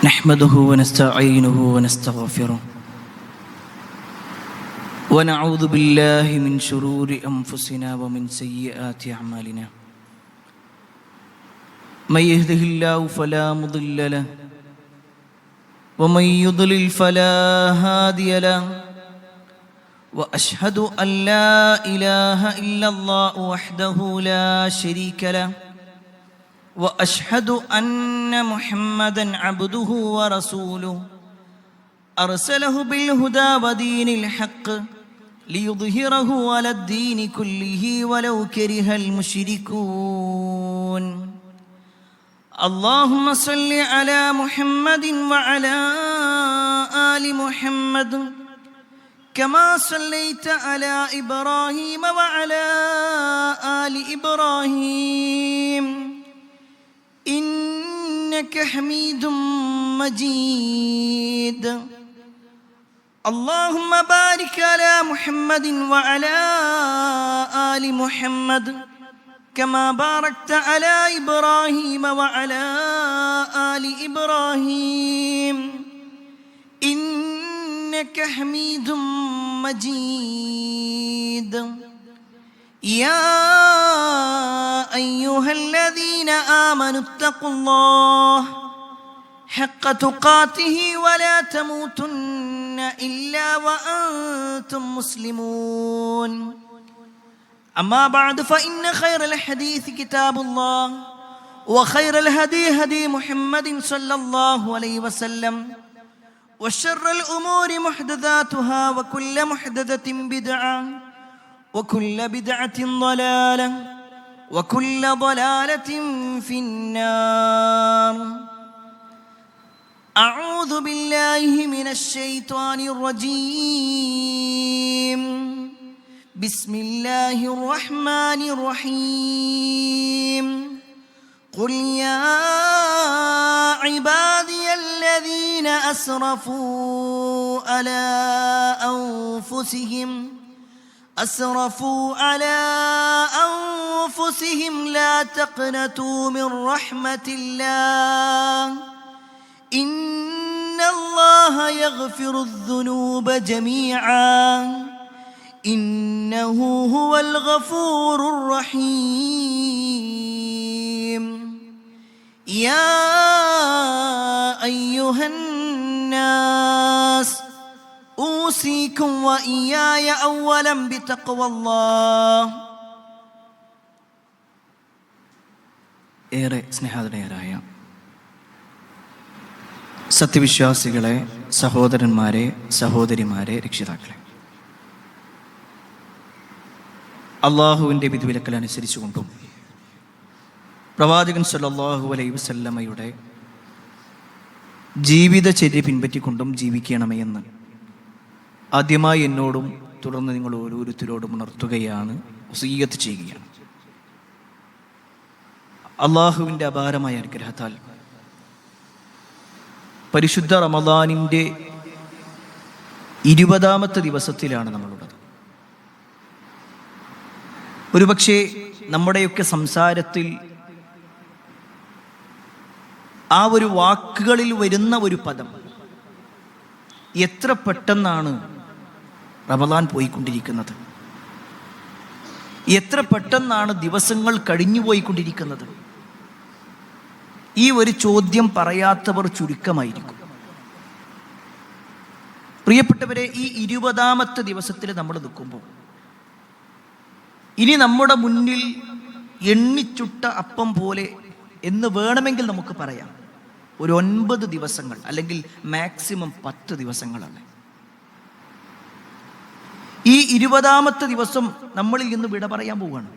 نحمده ونستعينه ونستغفره ونعوذ بالله من شرور أنفسنا ومن سيئات أعمالنا من يهده الله فلا مضل له ومن يضلل فلا هادي له وأشهد أن لا إله إلا الله وحده لا شريك له وأشهد أن محمدًا عبده ورسوله أرسله بالهدى ودين الحق ليظهره على الدين كله ولو كره المشركون اللهم صل على محمد وعلى آل محمد كما صليت على إبراهيم وعلى آل إبراهيم إنك حميد مجيد اللهم بارك على محمد وعلى آل محمد كما باركت على إبراهيم وعلى آل إبراهيم إنك حميد مجيد يا أيها الذين آمنوا اتقوا الله حق تقاته ولا تموتن إلا وأنتم مسلمون أما بعد فإن خير الحديث كتاب الله وخير الهدي هدي محمد صلى الله عليه وسلم وشر الأمور محدثاتها وكل محدثة بدعة وكل بدعة ضلالة وكل ضلالة في النار أعوذ بالله من الشيطان الرجيم بسم الله الرحمن الرحيم قل يا عبادي الذين أسرفوا على أنفسهم لا تقنطوا من رحمة الله إن الله يغفر الذنوب جميعا إنه هو الغفور الرحيم يا أيها الناس أوصيكم وإياي أولا بتقوى الله. ഏറെ സ്നേഹാദരയരായ സത്യവിശ്വാസികളെ, സഹോദരന്മാരെ, സഹോദരിമാരെ, രക്ഷിതാക്കളെ, അള്ളാഹുവിൻ്റെ വിധിവിലക്കൽ അനുസരിച്ചുകൊണ്ടും പ്രവാചകൻ സല്ലല്ലാഹു അലൈഹി വസല്ലമയുടെ ജീവിതചര്യ പിൻപറ്റിക്കൊണ്ടും ജീവിക്കണമേ എന്ന് ആദ്യമായി എന്നോടും തുടർന്ന് നിങ്ങൾ ഓരോരുത്തരോടും ഉണർത്തുകയാണ്, വസിയ്യത്ത് ചെയ്യുകയാണ്. അള്ളാഹുവിൻ്റെ അപാരമായ അനുഗ്രഹത്താൽ പരിശുദ്ധ റമദാനിൻ്റെ 20ാമത്തെ ദിവസത്തിലാണ് നമ്മളുള്ളത്. ഒരുപക്ഷെ നമ്മുടെയൊക്കെ സംസാരത്തിൽ ആ ഒരു വാക്കുകളിൽ വരുന്ന ഒരു പദം, എത്ര പെട്ടെന്നാണ് റമദാൻ പോയിക്കൊണ്ടിരിക്കുന്നത്, എത്ര പെട്ടെന്നാണ് ദിവസങ്ങൾ കഴിഞ്ഞു പോയിക്കൊണ്ടിരിക്കുന്നത്. ഈ ഒരു ചോദ്യം പറയാത്തവർ ചുരുക്കമായിരിക്കും. പ്രിയപ്പെട്ടവരെ, ഈ 20ാമത്തെ ദിവസത്തിൽ നമ്മൾ നിൽക്കുമ്പോൾ ഇനി നമ്മുടെ മുന്നിൽ എണ്ണിച്ചുട്ട അപ്പം പോലെ എന്ന് വേണമെങ്കിൽ നമുക്ക് പറയാം. ഒരു 9 ദിവസങ്ങൾ അല്ലെങ്കിൽ മാക്സിമം 10 ദിവസങ്ങളാണ്. ഈ 20ാമത്തെ ദിവസം നമ്മളിൽ നിന്ന് വിട പറയാൻ പോവുകയാണ്.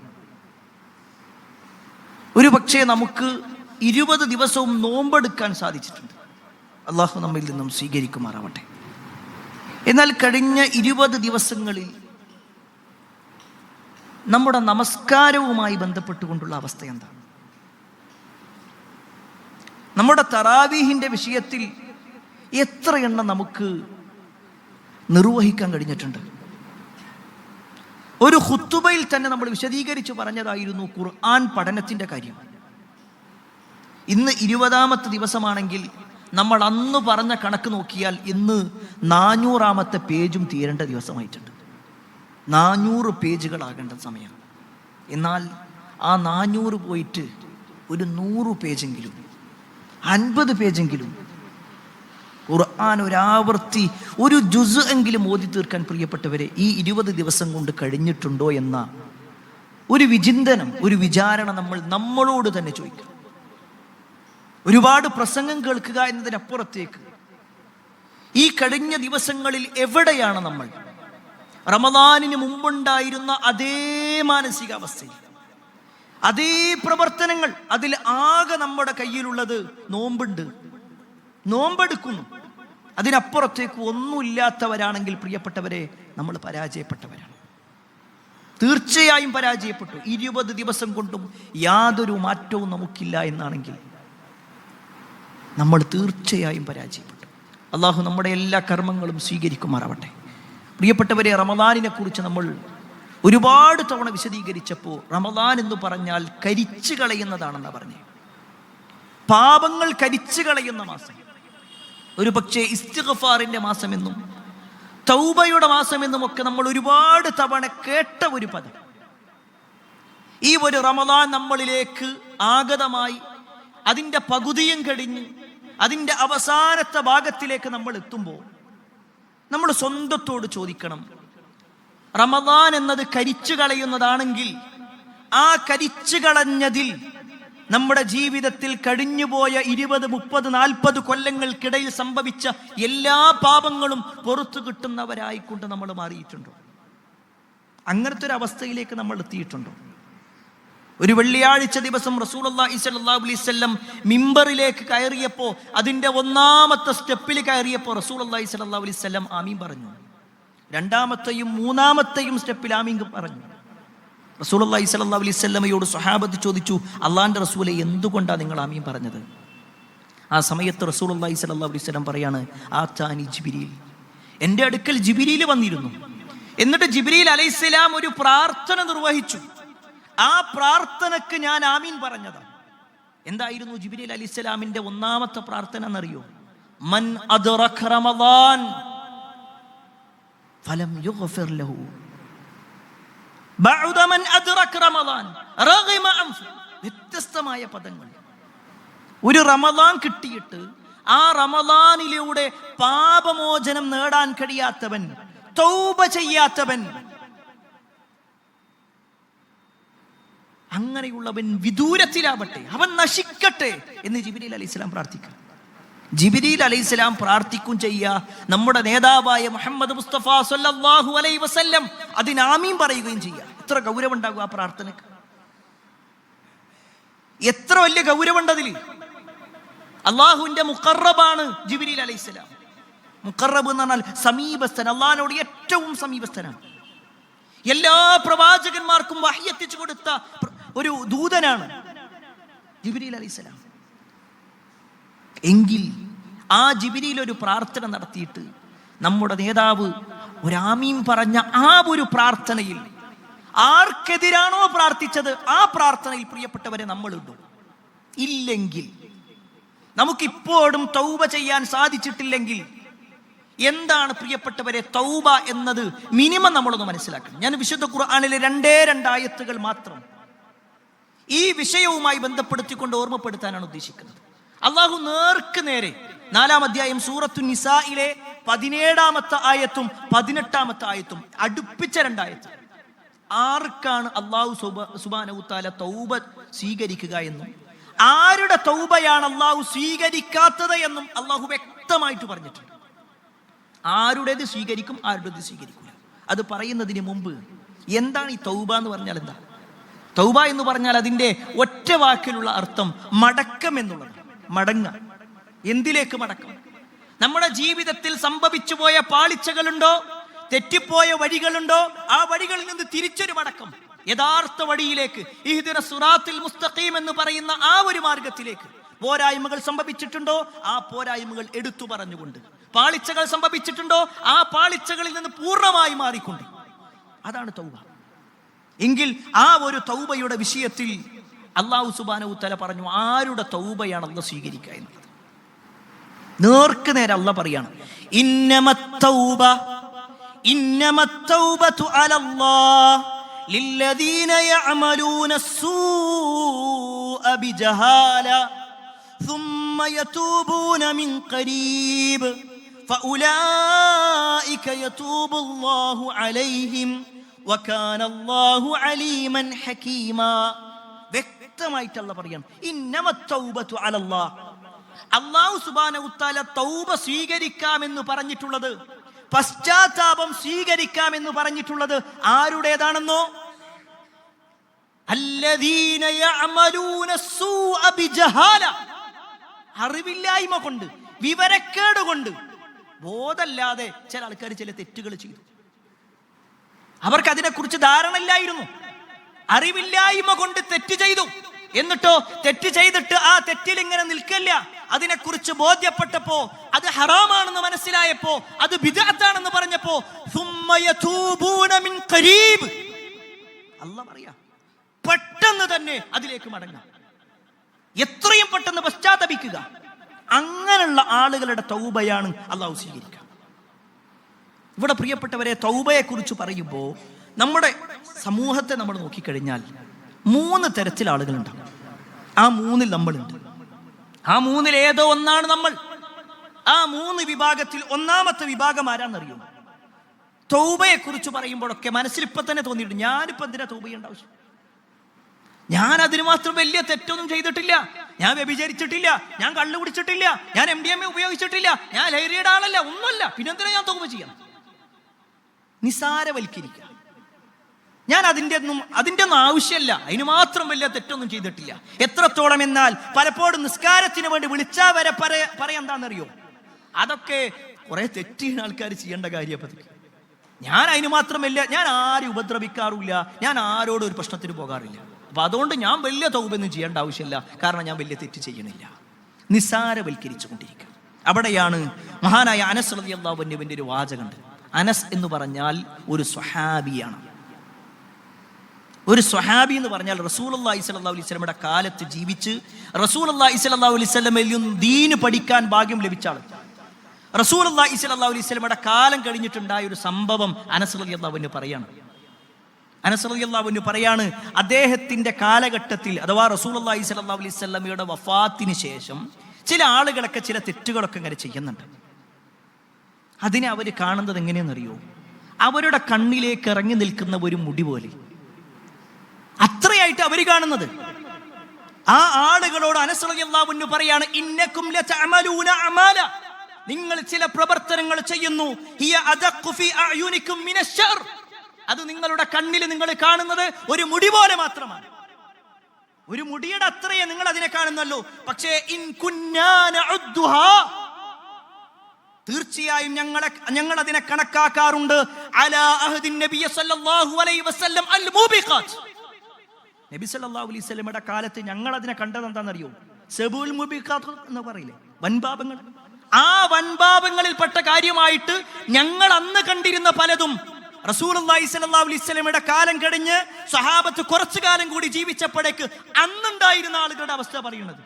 ഒരു പക്ഷേ നമുക്ക് 20 ദിവസവും നോമ്പെടുക്കാൻ സാധിച്ചിട്ടുണ്ട്. അള്ളാഹു നമ്മിൽ നിന്നും സ്വീകരിക്കുമാറാവട്ടെ. എന്നാൽ കഴിഞ്ഞ 20 ദിവസങ്ങളിൽ നമ്മുടെ നമസ്കാരവുമായി ബന്ധപ്പെട്ടുകൊണ്ടുള്ള അവസ്ഥ എന്താണ്? നമ്മുടെ തറാവീഹിൻ്റെ വിഷയത്തിൽ എത്ര എണ്ണം നമുക്ക് നിർവഹിക്കാൻ കഴിഞ്ഞിട്ടുണ്ട്? ഒരു ഖുത്തുബയിൽ തന്നെ നമ്മൾ വിശദീകരിച്ച് പറഞ്ഞതായിരുന്നു ഖുർആൻ പഠനത്തിൻ്റെ കാര്യം. ഇന്ന് 20ാമത്തെ ദിവസമാണെങ്കിൽ നമ്മൾ അന്ന് പറഞ്ഞ കണക്ക് നോക്കിയാൽ ഇന്ന് 400-ാമത്തെ പേജും തീരേണ്ട ദിവസമായിട്ടുണ്ട്. 400 പേജുകളാകേണ്ട സമയം. എന്നാൽ ആ 400 പോയിട്ട് ഒരു 100 പേജെങ്കിലും 50 പേജെങ്കിലും ഖുർആൻ ഒരാവർത്തി ഒരു ജുസ് എങ്കിലും ഓതി തീർക്കാൻ പ്രിയപ്പെട്ടവരെ ഈ 20 ദിവസം കൊണ്ട് കഴിഞ്ഞിട്ടുണ്ടോ എന്ന ഒരു വിചിന്തനം, ഒരു വിചാരണ നമ്മളോട് തന്നെ ചോദിക്കാം. ഒരുപാട് പ്രസംഗം കേൾക്കുക എന്നതിനപ്പുറത്തേക്ക് ഈ കഴിഞ്ഞ ദിവസങ്ങളിൽ എവിടെയാണ് നമ്മൾ? റമദാനിന് മുമ്പുണ്ടായിരുന്ന അതേ മാനസികാവസ്ഥയിൽ, അതേ പ്രവർത്തനങ്ങൾ. അതിൽ ആകെ നമ്മുടെ കയ്യിലുള്ളത് നോമ്പുണ്ട്, നോമ്പെടുക്കുന്നു. അതിനപ്പുറത്തേക്ക് ഒന്നുമില്ലാത്തവരാണെങ്കിൽ പ്രിയപ്പെട്ടവരെ, നമ്മൾ പരാജയപ്പെട്ടവരാണ്. തീർച്ചയായും പരാജയപ്പെട്ടു. 20 ദിവസം കൊണ്ടും യാതൊരു മാറ്റവും നമുക്കില്ല എന്നാണെങ്കിൽ നമ്മൾ തീർച്ചയായും പരാജയപ്പെട്ടു. അള്ളാഹു നമ്മുടെ എല്ലാ കർമ്മങ്ങളും സ്വീകരിക്കുമാറാവട്ടെ. പ്രിയപ്പെട്ടവരെ, റമദാനിനെ കുറിച്ച് നമ്മൾ ഒരുപാട് തവണ വിശദീകരിച്ചപ്പോൾ റമദാൻ എന്ന് പറഞ്ഞാൽ കരിച്ചു കളയുന്നതാണെന്നാ പറഞ്ഞേ. പാപങ്ങൾ കരിച്ചു കളയുന്ന മാസം. ഒരു പക്ഷേ ഇസ്തിഗ്ഫാറിന്റെ മാസമെന്നും തൗബയുടെ മാസമെന്നുമൊക്കെ നമ്മൾ ഒരുപാട് തവണ കേട്ട ഒരു പദം. ഈ ഒരു റമദാൻ നമ്മളിലേക്ക് ആഗതമായി അതിൻ്റെ പകുതിയും കഴിഞ്ഞ് അതിൻ്റെ അവസാനത്തെ ഭാഗത്തിലേക്ക് നമ്മൾ എത്തുമ്പോൾ നമ്മൾ സ്വന്തത്തോട് ചോദിക്കണം, റമദാൻ എന്നത് കരിച്ചു കളയുന്നതാണെങ്കിൽ ആ കരിച്ചു കളഞ്ഞതിൽ നമ്മുടെ ജീവിതത്തിൽ കഴിഞ്ഞുപോയ 20, 30, 40 കൊല്ലങ്ങൾക്കിടയിൽ സംഭവിച്ച എല്ലാ പാപങ്ങളും പുറത്തു കിട്ടുന്നവരായിക്കൊണ്ട് നമ്മൾ മാറിയിട്ടുണ്ടോ? അങ്ങനത്തെ ഒരു അവസ്ഥയിലേക്ക് നമ്മൾ എത്തിയിട്ടുണ്ടോ? ഒരു വെള്ളിയാഴ്ച ദിവസം റസൂലുള്ളാഹി സ്വല്ലല്ലാഹു അലൈഹി വസല്ലം മിമ്പറിലേക്ക് കയറിയപ്പോൾ അതിൻ്റെ 1-ാമത്തെ സ്റ്റെപ്പിൽ കയറിയപ്പോൾ റസൂലുള്ളാഹി സ്വല്ലല്ലാഹു അലൈഹി വസല്ലം ആമീൻ പറഞ്ഞു. 2-ാമത്തെയും 3-ാമത്തെയും സ്റ്റെപ്പിൽ ആമീൻ പറഞ്ഞു. റസൂലുള്ളാഹി സ്വല്ലല്ലാഹു അലൈഹി വസല്ലമയോട് സ്വഹാബത്ത് ചോദിച്ചു, അള്ളാന്റെ റസൂലെ, എന്തുകൊണ്ടാണ് നിങ്ങൾ ആമീൻ പറഞ്ഞത്? ആ സമയത്ത് റസൂലുള്ളാഹി സ്വല്ലല്ലാഹു അലൈഹി വസല്ലം പറയാണ്, ആതാനി ജിബ്രീൽ, എൻ്റെ അടുക്കൽ ജിബ്രീൽ വന്നിരുന്നു. എന്നിട്ട് ജിബ്രീൽ അലൈഹിസ്സലാം ഒരു പ്രാർത്ഥന നിർവഹിച്ചു. ആ പ്രാർത്ഥനക്ക് ഞാൻ ആമീൻ പറഞ്ഞതാണ്. എന്തായിരുന്നു ജിബ്രീൽ അലൈഹിസ്സലാമിന്റെ 1-ാമത്തെ പ്രാർത്ഥന എന്നറിയോ? മൻ അദ്റക റമദാൻ ഫലം യുഗ്ഫിർ ലഹു ബഅദ മൻ അദ്റക റമദാൻ റഗിമ അൻഫു. വ്യത്യസ്തമായ പദങ്ങൾ. ഒരു റമദാൻ കിട്ടിയിട്ട് ആ റമദാനിലൂടെ പാപമോചനം നേടാൻ കഴിയാത്തവൻ, തൗബ ചെയ്യാത്തവൻ, അങ്ങനെയുള്ളവൻ വിദൂരത്തിലാവട്ടെ, അവൻ നശിക്കട്ടെ എന്ന് ജിബ്രീൽ അലൈഹിസ്സലാം പ്രാർത്ഥിക്കുക. ജിബ്രീൽ അലൈഹിസ്സലാം പ്രാർത്ഥിക്കും ചെയ്യുക. നമ്മുടെ നേതാവായ മുഹമ്മദ് മുസ്തഫ സല്ലല്ലാഹു അലൈഹി വസല്ലം അതിന് ആമീൻ പറയുകയും ചെയ്യുക. എത്ര ഗൗരവമുണ്ടാകും ആ പ്രാർത്ഥനക്ക്! എത്ര വലിയ ഗൗരവമുണ്ടതിൽ! അള്ളാഹുവിന്റെ മുഖറബാണ് ജിബ്രീൽ അലൈഹിസ്സലാം. മുഖറബ് എന്ന് പറഞ്ഞാൽ സമീപസ്ഥൻ, അള്ളാഹിനോട് ഏറ്റവും സമീപസ്ഥനാണ്. എല്ലാ പ്രവാചകന്മാർക്കും വഹി എത്തിച്ചു കൊടുത്ത ഒരു ദൂതനാണ് ജിബ്രീൽ അലൈഹിസ്സലാം. എങ്കിൽ ആ ജിബ്രീൽ ഒരു പ്രാർത്ഥന നടത്തിയിട്ട് നമ്മുടെ നേതാവ് ഒരു ആമീൻ പറഞ്ഞ ആ ഒരു പ്രാർത്ഥനയിൽ ആർക്കെതിരാണോ പ്രാർത്ഥിച്ചത് ആ പ്രാർത്ഥനയിൽ പ്രിയപ്പെട്ടവരെ നമ്മളുണ്ടോ? ഇല്ലെങ്കിൽ, നമുക്കിപ്പോഴും തൗബ ചെയ്യാൻ സാധിച്ചിട്ടില്ലെങ്കിൽ എന്താണ് പ്രിയപ്പെട്ടവരെ തൗബ എന്നത്? മിനിമം നമ്മളൊന്ന് മനസ്സിലാക്കണം. ഞാൻ വിശുദ്ധ ഖുർആനിലെ 2 ആയത്തുകൾ മാത്രം ഈ വിഷയവുമായി ബന്ധപ്പെടുത്തിക്കൊണ്ട് ഓർമ്മപ്പെടുത്താനാണ് ഉദ്ദേശിക്കുന്നത്. അള്ളാഹു നേർക്ക് നേരെ 4-ാം അധ്യായം സൂറത്തു നിസായിലെ 17-ാമത്തെ ആയത്തും 18-ാമത്തെ ആയത്തും അടുപ്പിച്ച 2 ആയത്ത്. ആർക്കാണ് അള്ളാഹു സുബ്ഹാനഹു തആല തൗബ സ്വീകരിക്കുക എന്നും ആരുടെ തൗബയാണ് അള്ളാഹു സ്വീകരിക്കാത്തത് എന്നും അള്ളാഹു വ്യക്തമായിട്ട് പറഞ്ഞിട്ടുണ്ട്. ആരുടേത് സ്വീകരിക്കും, ആരുടേത് സ്വീകരിക്കില്ല. അത് പറയുന്നതിന് മുമ്പ് എന്താണ് ഈ തൗബ എന്ന് പറഞ്ഞാൽ? എന്താ തൗബ എന്ന് പറഞ്ഞാൽ? അതിൻ്റെ ഒറ്റ വാക്കിലുള്ള അർത്ഥം മടക്കം എന്നുള്ളത്. മടങ്ങ. എന്തിലേക്ക് മടക്കം? നമ്മുടെ ജീവിതത്തിൽ സംഭവിച്ചു പോയ പാളിച്ചകളുണ്ടോ, തെറ്റിപ്പോയ വഴികളുണ്ടോ, ആ വഴികളിൽ നിന്ന് തിരിച്ചൊരു മടക്കം, യഥാർത്ഥ വഴിയിലേക്ക്, ഇഹ്ദിന സിറാത്തുൽ മുസ്തഖീം എന്ന് പറയുന്ന ആ ഒരു മാർഗത്തിലേക്ക്. പോരായ്മകൾ സംഭവിച്ചിട്ടുണ്ടോ, ആ പോരായ്മകൾ എടുത്തു പറഞ്ഞുകൊണ്ട്, പാളിച്ചകൾ സംഭവിച്ചിട്ടുണ്ടോ, ആ പാളിച്ചകളിൽ നിന്ന് പൂർണ്ണമായി മാറിക്കൊണ്ട്. അതാണ് തൗബ. എങ്കിൽ ആ ഒരു തൗബയുടെ വിഷയത്തിൽ അല്ലാഹു സുബ്ഹാനഹു തആല പറഞ്ഞു, ആരുടെ തൗബയാണ് അല്ലാഹു സ്വീകരിക്കുക എന്നുള്ളത്. നേർക്ക് നേരെ അല്ലാഹ് പറയാണ്, ഇന്നമത്തൗബതു അലല്ലാഹ് ലില്ലദീന യഅമലൂന السوء ബിജഹാല ثم يتوبون من قريب فأولئك يتوب الله عليهم وكان الله عليما حكيما. വ്യക്തമായിട്ട് അല്ലാഹ് പറയാണ്, ഇന്നമത്തൗബതു അലല്ലാഹ്, അല്ലാഹു സുബ്ഹാനഹു തആല തൗബ സ്വീകരിക്കാമെന്ന് പറഞ്ഞിട്ടുള്ളത്, പശ്ചാത്താപം സ്വീകരിക്കാമെന്ന് പറഞ്ഞിട്ടുള്ളത് ആരുടേതാണെന്നോ? അല്ലദീന യഅമലൂന السوء ബിജഹാല, അറിവില്ലായ്മ കൊണ്ട്, വിവരക്കേട് കൊണ്ട്, ബോധമില്ലാതെ ചില ആൾക്കാർ ചില തെറ്റുകൾ ചെയ്തു. അവർക്ക് അതിനെക്കുറിച്ച് ധാരണയില്ലായിരുന്നു. അറിവില്ലായ്മ കൊണ്ട് തെറ്റ് ചെയ്തു. എന്നിട്ടോ തെറ്റ് ചെയ്തിട്ട് ആ തെറ്റിൽ ഇങ്ങനെ നിൽക്കില്ല. അതിനെക്കുറിച്ച് ബോധ്യപ്പെട്ടപ്പോ, അത് ഹറാമാണെന്ന് മനസ്സിലായപ്പോ, അത് ബിദ്അത്താണെന്ന് പറഞ്ഞപ്പോ, സുമ്മ യതൂബൂന മിൻ ഖരീബ്, അല്ലാഹ് പറയാ പെട്ടെന്ന് തന്നെ അതിലേക്ക് മടങ്ങാം, എത്രയും പെട്ടെന്ന് പശ്ചാത്തപിക്കുക. അങ്ങനെയുള്ള ആളുകളുടെ തൗബയാണ് അല്ലാഹു സ്വീകരിക്കുക. ഇവിടെ പ്രിയപ്പെട്ടവരെ, തൗബയെ കുറിച്ച് പറയുമ്പോൾ നമ്മുടെ സമൂഹത്തെ നമ്മൾ നോക്കിക്കഴിഞ്ഞാൽ 3 തരത്തിൽ ആളുകളുണ്ടാവും. ആ 3-ൽ നമ്മളുണ്ട്. ആ 3-ൽ ഏതോ ഒന്നാണ് നമ്മൾ. ആ 3 വിഭാഗത്തിൽ ഒന്നാമത്തെ വിഭാഗം ആരാന്നറിയോ? തൗബയെ കുറിച്ച് പറയുമ്പോഴൊക്കെ മനസ്സിൽ ഇപ്പൊ തന്നെ തോന്നിയിട്ടുണ്ട്, ഞാനിപ്പോ എന്തിനാ തൗബ ചെയ്യേണ്ട ആവശ്യം? ഞാൻ അതിന് മാത്രം വലിയ തെറ്റൊന്നും ചെയ്തിട്ടില്ല. ഞാൻ വ്യഭിചരിച്ചിട്ടില്ല, ഞാൻ കള്ളു കുടിച്ചിട്ടില്ല, ഞാൻ MDMA ഉപയോഗിച്ചിട്ടില്ല, ഞാൻ ലഹരിയുടെ ആളല്ല, ഒന്നുമല്ല. പിന്നെന്തിനാ ഞാൻ തൗബ ചെയ്യണം? നിസാരവൽക്കരിക്കുക. ഞാൻ അതിൻ്റെ ഒന്നും ആവശ്യമല്ല, അതിന് മാത്രം വലിയ തെറ്റൊന്നും ചെയ്തിട്ടില്ല. എത്രത്തോളം എന്നാൽ പലപ്പോഴും നിസ്കാരത്തിന് വേണ്ടി വിളിച്ചാൽ വരെ പറയാന്താണെന്നറിയോ? അതൊക്കെ കുറെ തെറ്റിയ ആൾക്കാർ ചെയ്യേണ്ട കാര്യം. ഞാൻ അതിന് മാത്രമല്ല, ഞാൻ ആരും ഉപദ്രവിക്കാറില്ല, ഞാൻ ആരോടും ഒരു പ്രശ്നത്തിന് പോകാറില്ല. അപ്പൊ അതുകൊണ്ട് ഞാൻ വലിയ തൗബയൊന്നും ചെയ്യേണ്ട ആവശ്യമില്ല, കാരണം ഞാൻ വലിയ തെറ്റ് ചെയ്യണില്ല. നിസാരവൽക്കരിച്ചു കൊണ്ടിരിക്കുക. അവിടെയാണ് മഹാനായ അനസ് റളിയല്ലാഹു അൻഹുവിന്റെ ഒരു വാചകമുണ്ട്. അനസ് എന്ന് പറഞ്ഞാൽ ഒരു സ്വഹാബിയാണ്. ഒരു സ്വഹാബി എന്ന് പറഞ്ഞാൽ റസൂലുള്ളാഹി സ്വല്ലല്ലാഹു അലൈഹി വസല്ലമയുടെ കാലത്ത് ജീവിച്ച് റസൂലുള്ളാഹി സ്വല്ലല്ലാഹു അലൈഹി വസല്ലമയിൽ നിന്ന് ദീന് പഠിക്കാൻ ഭാഗ്യം ലഭിച്ച ആൾ. റസൂലുള്ളാഹി സ്വല്ലല്ലാഹു അലൈഹി വസല്ലമയുടെ കാലം കഴിഞ്ഞിട്ടുണ്ടായ ഒരു സംഭവം അനസ് റളിയല്ലാഹു അൻഹു പറയാണ്. അനസ് റളിയല്ലാഹു അൻഹു പറയാണ്, അദ്ദേഹത്തിന്റെ കാലഘട്ടത്തിൽ, അഥവാ റസൂലുള്ളാഹി സ്വല്ലല്ലാഹു അലൈഹി വസല്ലമയുടെ വഫാത്തിന് ശേഷം ചില ആളുകളൊക്കെ ചില തെറ്റുകളൊക്കെ ഇങ്ങനെ ചെയ്യുന്നുണ്ട്. അതിനെ അവർ കാണുന്നത് എങ്ങനെയെന്നറിയോ? അവരുടെ കണ്ണിലേക്ക് ഇറങ്ങി നിൽക്കുന്ന ഒരു മുടി പോലെ. അത്രയായിട്ട് അവർ കാണുന്നത്. ആ ആളുകളോട് അനസ് റളിയല്ലാഹു അൻഹു പറയാണ്, ഇന്നകും ലതഅമലൂന അമാല, നിങ്ങൾ ചില പ്രവർത്തനങ്ങൾ ചെയ്യുന്നു, ഹിയ അദഖു ഫീ അഅയുനികും മിനശ്ശർ, അത് നിങ്ങളുടെ കണ്ണിൽ നിങ്ങൾ കാണുന്നത് ഒരു മുടി പോലെ മാത്രമാണ്. ഒരു മുടിയുടെ അത്രയേ നിങ്ങൾ അതിനെ കാണുന്നല്ലോ. പക്ഷേ ഇൻ കുന്നാ നഉദ്ദുഹാ, തീർച്ചയായും ഞങ്ങൾ അതിനെ കണക്കാക്കാറുണ്ട്, അലാ അഹദിൻ നബി സല്ലല്ലാഹു അലൈഹി വസല്ലം അൽ മുബിഖാത്ത്, നബി സല്ലല്ലാഹു അലൈഹി വസല്ലമയുടെ കാലത്ത് ഞങ്ങൾ അതിനെ കണ്ടത് എന്താണെന്നറിയോ? സബുൽ മുബിഖാത്ത് എന്ന് പറയില്ലേ, വൻപാപങ്ങൾ. ആ വൻപാപങ്ങളിൽപ്പെട്ട കാര്യമായിട്ട് ഞങ്ങൾ അന്ന് കണ്ടിരുന്ന പലതും റസൂലുള്ളാഹി സ്വല്ലല്ലാഹു അലൈഹി വസല്ലമയുടെ കാലം കഴിഞ്ഞ് സ്വഹാബത്ത് കുറച്ചു കാലം കൂടി ജീവിച്ചപ്പോഴേക്ക് അന്നുണ്ടായിരുന്ന ആളുകളുടെ അവസ്ഥ പറയുന്നത്.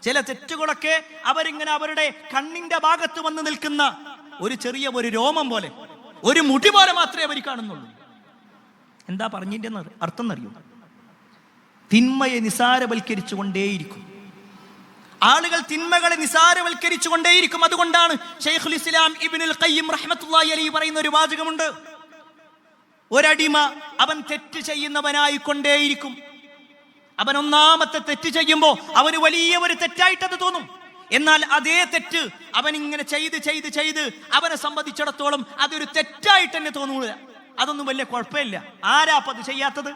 ചില തെറ്റുകളൊക്കെ അവരിങ്ങനെ അവരുടെ കണ്ണിന്റെ ഭാഗത്ത് വന്ന് നിൽക്കുന്ന ഒരു ചെറിയ ഒരു രോമം പോലെ, ഒരു മുടി പോലെ മാത്രമേ അവർ കാണുന്നുള്ളൂ. എന്താ പറഞ്ഞതിന്റെ അർത്ഥം എന്നറിയോ? തിന്മയെ നിസാരവൽക്കരിച്ചു കൊണ്ടേയിരിക്കും ആളുകൾ, തിന്മകളെ നിസാരവൽക്കരിച്ചു കൊണ്ടേയിരിക്കും. അതുകൊണ്ടാണ് ശൈഖുൽ ഇസ്ലാം ഇബ്നുൽ ഖയ്യിം റഹ്മത്തുള്ളാഹി അലൈഹി പറയുന്ന ഒരു വാചകമുണ്ട്, ഒരടിമ അവൻ തെറ്റ് ചെയ്യുന്നവനായി കൊണ്ടേയിരിക്കും. അവൻ ഒന്നാമത്തെ തെറ്റ് ചെയ്യുമ്പോൾ അവന് വലിയ ഒരു തെറ്റായിട്ടത് തോന്നും. എന്നാൽ അതേ തെറ്റ് അവൻ ഇങ്ങനെ ചെയ്ത് ചെയ്ത് ചെയ്ത് അവനെ സംബന്ധിച്ചിടത്തോളം അതൊരു തെറ്റായിട്ട് തന്നെ തോന്നുന്നില്ല. അതൊന്നും വലിയ കുഴപ്പമില്ല. ആരാപ്പത് ചെയ്യാത്തത്?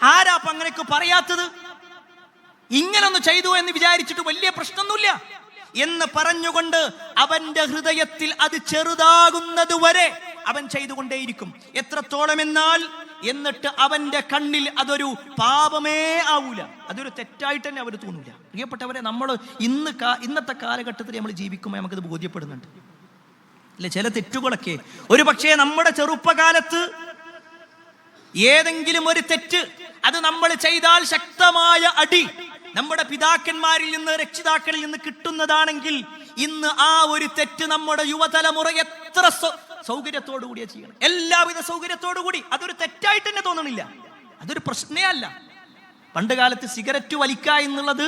ആരാപ്പ അങ്ങനെയൊക്കെ പറയാത്തത്? ഇങ്ങനൊന്ന് ചെയ്തു എന്ന് വിചാരിച്ചിട്ട് വലിയ പ്രശ്നമൊന്നുമില്ല എന്ന് പറഞ്ഞുകൊണ്ട് അവന്റെ ഹൃദയത്തിൽ അത് ചെറുതാകുന്നത് വരെ അവൻ ചെയ്തുകൊണ്ടേയിരിക്കും. എത്രത്തോളം എന്നാൽ എന്നിട്ട് അവന്റെ കണ്ണിൽ അതൊരു പാപമേ ആവൂല, അതൊരു തെറ്റായിട്ട് തന്നെ അവർ തോന്നൂല. പ്രിയപ്പെട്ടവരെ, നമ്മൾ ഇന്നത്തെ കാലഘട്ടത്തിൽ നമ്മൾ ജീവിക്കുമ്പോൾ നമുക്കത് ബോധ്യപ്പെടുന്നുണ്ട് അല്ലെ? ചില തെറ്റുകളൊക്കെ ഒരു പക്ഷേ നമ്മുടെ ചെറുപ്പകാലത്ത് ഏതെങ്കിലും ഒരു തെറ്റ് അത് നമ്മൾ ചെയ്താൽ ശക്തമായ അടി, നമ്മുടെ പിതാക്കന്മാരിൽ നിന്ന്, രക്ഷിതാക്കളിൽ നിന്ന് കിട്ടുന്നതാണെങ്കിൽ ഇന്ന് ആ ഒരു തെറ്റ് നമ്മുടെ യുവതലമുറ എത്ര സൗകര്യത്തോടു കൂടിയാ ചെയ്യണം, എല്ലാവിധ സൗകര്യത്തോടു കൂടി. അതൊരു തെറ്റായിട്ട് തന്നെ തോന്നണില്ല, അതൊരു പ്രശ്നമേ അല്ല. പണ്ട് കാലത്ത് സിഗരറ്റ് വലിക്ക എന്നുള്ളത്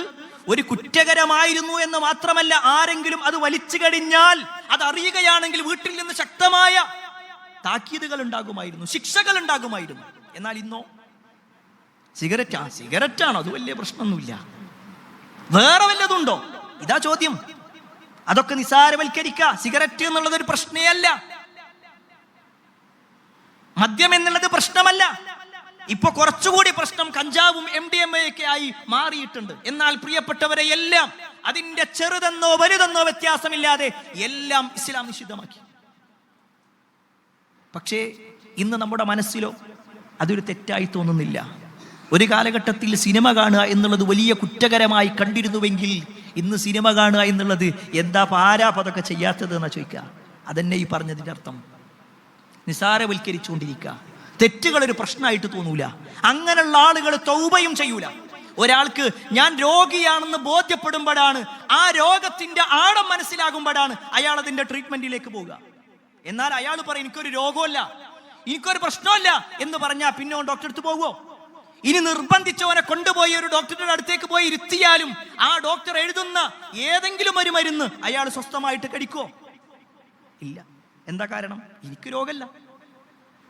ഒരു കുറ്റകരമായിരുന്നു എന്ന് മാത്രമല്ല, ആരെങ്കിലും അത് വലിച്ചു കഴിഞ്ഞാൽ അത് അറിയുകയാണെങ്കിൽ വീട്ടിൽ നിന്ന് ശക്തമായ താക്കീതുകൾ ഉണ്ടാകുമായിരുന്നു, ശിക്ഷകൾ ഉണ്ടാകുമായിരുന്നു. എന്നാൽ ഇന്നോ സിഗരറ്റാണോ, അത് വലിയ പ്രശ്നമൊന്നുമില്ല. വേറെ വല്ലതുണ്ടോ? ഇതാ ചോദ്യം. അതൊക്കെ നിസാരവൽക്കരിക്കുക. സിഗരറ്റ് എന്നുള്ളത് ഒരു പ്രശ്നമേ അല്ല, മദ്യം എന്നുള്ളത് പ്രശ്നമല്ല. ഇപ്പൊ കുറച്ചുകൂടി പ്രശ്നം കഞ്ചാവും MDMA ഒക്കെ ആയി മാറിയിട്ടുണ്ട്. എന്നാൽ പ്രിയപ്പെട്ടവരെ, എല്ലാം അതിന്റെ ചെറുതെന്നോ വലുതെന്നോ വ്യത്യാസമില്ലാതെ എല്ലാം ഇസ്ലാം നിഷിദ്ധമാക്കി. പക്ഷേ ഇന്ന് നമ്മുടെ മനസ്സിലോ അതൊരു തെറ്റായി തോന്നുന്നില്ല. ഒരു കാലഘട്ടത്തിൽ സിനിമ കാണുക എന്നുള്ളത് വലിയ കുറ്റകരമായി കണ്ടിരുന്നുവെങ്കിൽ ഇന്ന് സിനിമ കാണുക എന്നുള്ളത് എന്താ ആരാ അതൊക്കെ ചെയ്യാത്തത് എന്നാ ചോദിക്കുക. അതന്നെ ഈ പറഞ്ഞതിൻ്റെ അർത്ഥം. നിസാരവൽക്കരിച്ചുകൊണ്ടിരിക്കുക, തെറ്റുകളൊരു പ്രശ്നമായിട്ട് തോന്നൂല. അങ്ങനെയുള്ള ആളുകൾ തൗബയും ചെയ്യൂല. ഒരാൾക്ക് ഞാൻ രോഗിയാണെന്ന് ബോധ്യപ്പെടുമ്പോഴാണ്, ആ രോഗത്തിന്റെ ആഴം മനസ്സിലാകുമ്പോഴാണ് അയാൾ അതിന്റെ ട്രീറ്റ്മെന്റിലേക്ക് പോവുക. എന്നാൽ അയാൾ പറയും എനിക്കൊരു രോഗമല്ല, എനിക്കൊരു പ്രശ്നമല്ല എന്ന് പറഞ്ഞാൽ പിന്നെ ഡോക്ടറെ അടുത്ത് പോകുമോ? ഇനി നിർബന്ധിച്ചവനെ കൊണ്ടുപോയി ഒരു ഡോക്ടറുടെ അടുത്തേക്ക് പോയി ഇരുത്തിയാലും ആ ഡോക്ടർ എഴുതുന്ന ഏതെങ്കിലും ഒരു മരുന്ന് അയാൾ സ്വസ്ഥമായിട്ട് കഴിക്കുമോ? ഇല്ല. എന്താ കാരണം? എനിക്ക് രോഗമല്ല.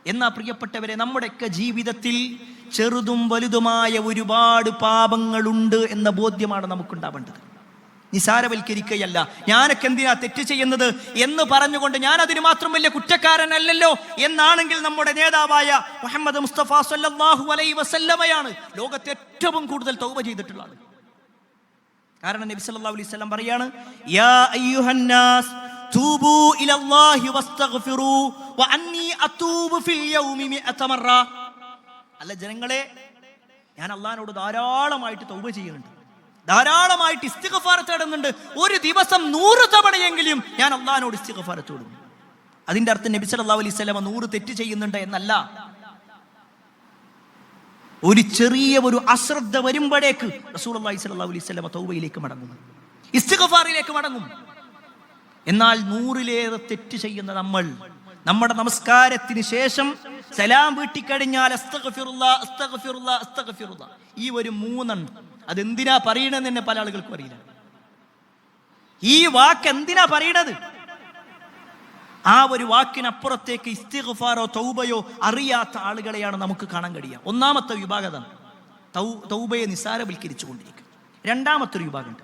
എന്നാ പ്രിയപ്പെട്ടവരെ, നമ്മുടെയൊക്കെ ജീവിതത്തിൽ ചെറുതും വലുതുമായ ഒരുപാട് പാപങ്ങളുണ്ട് എന്ന ബോധ്യമാണ് നമുക്കുണ്ടാവേണ്ടത്. നിസാരവൽക്കരിക്കുകയല്ല, ഞാനൊക്കെ എന്തിനാ തെറ്റ് ചെയ്യുന്നത് എന്ന് പറഞ്ഞുകൊണ്ട് ഞാൻ അതിന് മാത്രം വലിയ കുറ്റക്കാരനല്ലല്ലോ എന്നാണെങ്കിൽ നമ്മുടെ നേതാവായ മുഹമ്മദ് മുസ്തഫ സല്ലല്ലാഹു അലൈഹി വസല്ലമയാണ് ലോകത്തെ ഏറ്റവും കൂടുതൽ തൗബ ചെയ്തിട്ടുള്ളത്. കാരണം നബി സല്ലല്ലാഹു അലൈഹി വസല്ലം പറയാണ്, യാ അയ്യുഹന്നാസ് തൂബു ഇലല്ലാഹി വസ്തഗ്ഫിറൂ വഅന്നി അതൂബു ഫിൽ യൗമി 100 മറ. അല്ല ജനങ്ങളെ, ഞാൻ അല്ലാഹുവോട് ധാരാളമായിട്ട് തൗബ ചെയ്യുന്നുണ്ട്, ധാരാളമായിട്ട് ഇസ്തിഗ്ഫാർ തേടുന്നുണ്ട്. ഒരു ദിവസം 100 തവണയെങ്കിലും ഞാൻ അല്ലാഹുവോട് ഇസ്തിഗ്ഫാർ തേടും. അതിന്റെ അർത്ഥം നബി സല്ലല്ലാഹു അലൈഹി വസല്ലം 100 തെറ്റ് ചെയ്യുന്നുണ്ട് എന്നല്ല. ഒരു ചെറിയ ഒരു അശ്രദ്ധ വരുമ്പോഴേക്ക് റസൂലുള്ളാഹി സ്വല്ലല്ലാഹു അലൈഹി വസല്ലം തൗബയിലേക്ക് മടങ്ങും, ഇസ്തിഗ്ഫാറിലേക്ക് മടങ്ങും. എന്നാൽ 100ലേറെ തെറ്റ് ചെയ്യുന്ന നമ്മൾ നമ്മുടെ നമസ്കാരത്തിന് ശേഷം സലാം വീട്ടിക്കഴിഞ്ഞാൽ അസ്തഗ്ഫിറുല്ലാഹ് അസ്തഗ്ഫിറുല്ലാഹ് അസ്തഗ്ഫിറുല്ലാഹ്, ഈ ഒരു 3 അതെന്തിനാ പറയണെന്ന് തന്നെ പല ആളുകൾക്കും അറിയില്ല. ഈ വാക്ക് എന്തിനാ പറയണത്? ആ ഒരു വാക്കിനപ്പുറത്തേക്ക് ഇസ്തിഗ്ഫാറോ തൗബയോ അറിയാത്ത ആളുകളെയാണ് നമുക്ക് കാണാൻ കഴിയുക. ഒന്നാമത്തെ വിഭാഗം തൗബയെ നിസാരവൽക്കരിച്ചുകൊണ്ടിരിക്കുക. രണ്ടാമത്തെ ഒരു വിഭാഗമുണ്ട്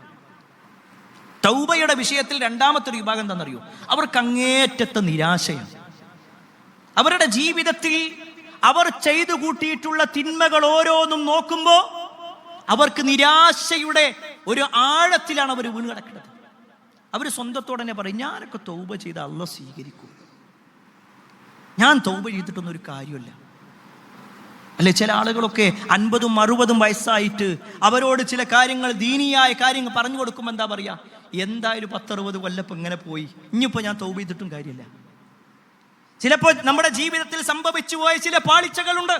തൗബയുടെ വിഷയത്തിൽ. രണ്ടാമത്തെ ഒരു വിഭാഗം എന്താണെന്നറിയോ? അവർക്ക് അങ്ങേറ്റത്തെ നിരാശയാണ്. അവരുടെ ജീവിതത്തിൽ അവർ ചെയ്തു കൂട്ടിയിട്ടുള്ള തിന്മകൾ ഓരോന്നും നോക്കുമ്പോൾ അവർക്ക് നിരാശയുടെ ഒരു ആഴത്തിലാണ് അവർ വീണ് കിടക്കുന്നത്. അവർ സ്വന്തത്തോടെ പറയും, ഞാനൊക്കെ തൗബ ചെയ്ത അല്ലാഹു സ്വീകരിക്കും, ഞാൻ തൗബ ചെയ്തിട്ടൊന്നും ഒരു കാര്യമില്ല. അല്ലെ, ചില ആളുകളൊക്കെ 50ഉം 60ഉം വയസ്സായിട്ട് അവരോട് ചില കാര്യങ്ങൾ, ദീനിയായ കാര്യങ്ങൾ പറഞ്ഞു കൊടുക്കുമ്പോൾ എന്താ പറയാ, എന്തായാലും 10-60 കൊല്ലപ്പം ഇങ്ങനെ പോയി, ഇനിയിപ്പോൾ ഞാൻ തൗബ ചെയ്തിട്ടും കാര്യമില്ല. ചിലപ്പോൾ നമ്മുടെ ജീവിതത്തിൽ സംഭവിച്ചു പോയ ചില പാളിച്ചകളുണ്ട്.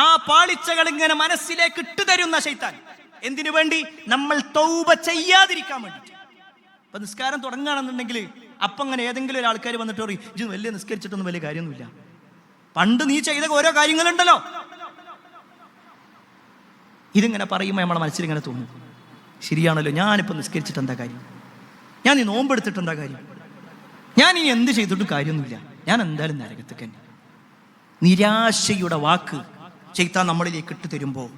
ആ പാളിച്ചകൾ ഇങ്ങനെ മനസ്സിലേക്ക് ഇട്ടുതരുന്ന ശൈത്താൻ. എന്തിനു വേണ്ടി? നമ്മൾ തൗബ ചെയ്യാതിരിക്കാൻ വേണ്ടി. ഇപ്പൊ നിസ്കാരം തുടങ്ങുകയാണെന്നുണ്ടെങ്കിൽ അപ്പം അങ്ങനെ ഏതെങ്കിലും ഒരു ആൾക്കാർ വന്നിട്ട് പറയും, ഇത് വലിയ നിസ്കരിച്ചിട്ടൊന്നും വലിയ കാര്യമൊന്നുമില്ല, പണ്ട് നീ ചെയ്ത ഓരോ കാര്യങ്ങളുണ്ടല്ലോ. ഇതിങ്ങനെ പറയുമ്പോൾ നമ്മളെ മനസ്സിലിങ്ങനെ തോന്നും, ശരിയാണല്ലോ, ഞാനിപ്പോൾ നിസ്കരിച്ചിട്ട് എന്താ കാര്യം, ഞാൻ ഈ നോമ്പെടുത്തിട്ട് എന്താ കാര്യം, ഞാൻ ഇനി എന്ത് ചെയ്തിട്ടും കാര്യമൊന്നുമില്ല, ഞാൻ എന്തായാലും നരകത്തേക്ക് തന്നെ. നിരാശയുടെ വാക്ക് ശൈത്താൻ നമ്മളിലേക്ക് ഇട്ട് തരുമ്പോൾ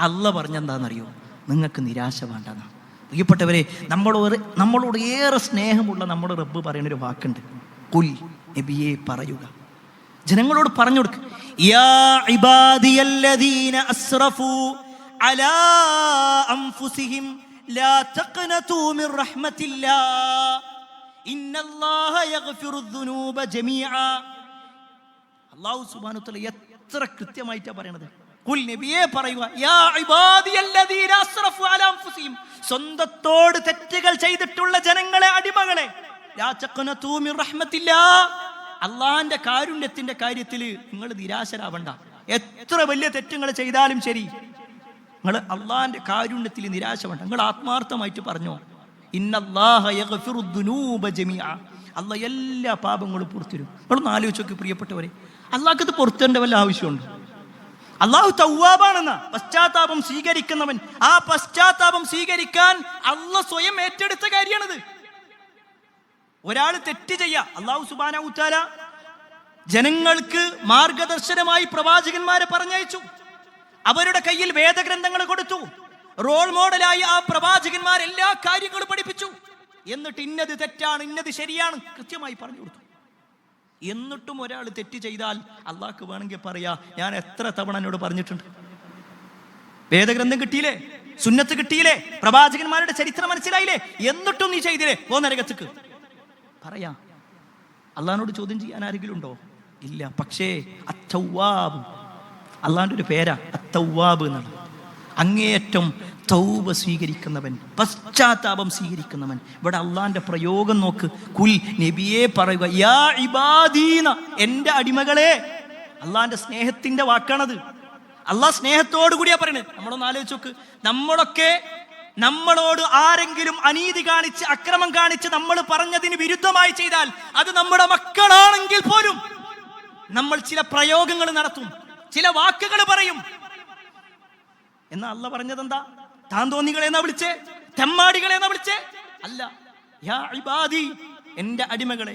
അല്ലാഹു പറഞ്ഞെന്താണെന്നറിയോ? നിങ്ങൾക്ക് നിരാശ വേണ്ടെന്ന. പ്രിയപ്പെട്ടവരെ, നമ്മളോട് ഏറെ സ്നേഹമുള്ള നമ്മുടെ റബ്ബ് പറയുന്ന ഒരു വാക്കുണ്ട്, ഖുൽ, നബിയെ പറയുക, ജനങ്ങളോട് പറഞ്ഞു കൊടുക്കുക, യാ ഇബാദിയല്ലദീന അസ്റഫു അലാ അൻഫുസിഹിം ലാ തഖ്നതു മിർ റഹ്മത്തില്ലാഹ് ഇന്നല്ലാഹ യഗ്ഫിറുദ്ദുനൂബ ജമീഅ. അല്ലാഹു സുബ്ഹാനഹു വ തആല എത്ര കൃത്യമായിട്ടാ പറയണത്. ഖുൽ, നബിയെ പറയുക, യാ ഇബാദിയല്ലദീന അസ്റഫു അലാ അൻഫുസിഹിം, സ്വന്തത്തോട് തെറ്റുകൾ ചെയ്തിട്ടുള്ള ജനങ്ങളെ, അടിമകളെ, ലാ തഖ്നതു മിർ റഹ്മത്തില്ലാഹ്, അള്ളാഹിന്റെ കാരുണ്യത്തിന്റെ കാര്യത്തിൽ നിങ്ങൾ നിരാശരാവണ്ട. എത്ര വലിയ തെറ്റുകൾ ചെയ്താലും ശരി, നിങ്ങൾ അള്ളാഹിന്റെ കാരുണ്യത്തിൽ നിരാശ വേണ്ട. നിങ്ങൾ ആത്മാർത്ഥമായിട്ട് പറഞ്ഞോ, ഇന്നല്ലാഹ യഗ്ഫിറു ദുനൂബ ജമീഅ, അള്ളാഹ് എല്ലാ പാപങ്ങളും പുറത്തിരും. നിങ്ങളൊന്ന് ആലോചിച്ച് നോക്കി പ്രിയപ്പെട്ടവരെ, അള്ളാഹ്ക്ക് ഇത് പുറത്തേണ്ട വല്ല ആവശ്യമുണ്ട്? അള്ളാഹു തവ്വാബാണെന്ന, പശ്ചാത്താപം സ്വീകരിക്കുന്നവൻ. ആ പശ്ചാത്താപം സ്വീകരിക്കാൻ അള്ളാഹ് സ്വയം ഏറ്റെടുത്ത കാര്യമാണിത്. ഒരാൾ തെറ്റ് ചെയ്യാ, അള്ളാഹു സുബ്ഹാനഹു തആല ജനങ്ങൾക്ക് മാർഗദർശനമായി പ്രവാചകന്മാരെ പറഞ്ഞയച്ചു, അവരുടെ കയ്യിൽ വേദഗ്രന്ഥങ്ങൾ കൊടുത്തു, റോൾ മോഡലായി ആ പ്രവാചകന്മാർ എല്ലാ കാര്യങ്ങളും പഠിപ്പിച്ചു. എന്നിട്ട് ഇന്നത് തെറ്റാണ്, ഇന്നത് ശരിയാണ് കൃത്യമായി പറഞ്ഞു കൊടുത്തു. എന്നിട്ടും ഒരാൾ തെറ്റ് ചെയ്താൽ അള്ളാഹ്ക്ക് വേണമെങ്കിൽ പറയാ, ഞാൻ എത്ര തവണ എന്നോട് പറഞ്ഞിട്ടുണ്ട്, വേദഗ്രന്ഥം കിട്ടിയില്ലേ, സുന്നത്ത് കിട്ടിയില്ലേ, പ്രവാചകന്മാരുടെ ചരിത്രം മനസ്സിലായില്ലേ, എന്നിട്ടും നീ ചെയ്തില്ലേ, പോ നരകത്തേക്ക് പറയാ. അള്ളാഹിനോട് ചോദ്യം ചെയ്യാൻ ആരെങ്കിലും ഉണ്ടോ? ഇല്ല. പക്ഷേ അത്തവ്വാബ്, അള്ളാഹിന്റെ ഒരു പേരാ അത്തവ്വാബ് എന്നാണ്. അങ്ങേയറ്റം തൗബ സ്വീകരിക്കുന്നവൻ, പശ്ചാത്താപം സ്വീകരിക്കുന്നവൻ. ഇവിടെ അള്ളാഹിന്റെ പ്രയോഗം നോക്ക്. കുൽ, നബിയെ പറയുക, യാ ഇബാദീന, എന്റെ അടിമകളെ. അള്ളാഹിന്റെ സ്നേഹത്തിന്റെ വാക്കാണത്. അള്ളാഹ് സ്നേഹത്തോടു കൂടിയാ പറയുന്നത്. നമ്മളൊന്ന് ആലോചിച്ച് നോക്ക്, നമ്മളോട് ആരെങ്കിലും അനീതി കാണിച്ച്, അക്രമം കാണിച്ച്, നമ്മൾ പറഞ്ഞതിന് വിരുദ്ധമായി ചെയ്താൽ, അത് നമ്മുടെ മക്കളാണെങ്കിൽ പോലും നമ്മൾ ചില പ്രയോഗങ്ങൾ നടത്തും, ചില വാക്കുകൾ പറയും. എന്നാ അള്ളാഹ് പറഞ്ഞതെന്താ? താൻ തോന്നികളെന്നാ വിളിച്ചേ, തെമ്മാടികളെന്നാ വിളിച്ചേ? അല്ല, യാ ഇബാദി, എന്റെ അടിമകളെ.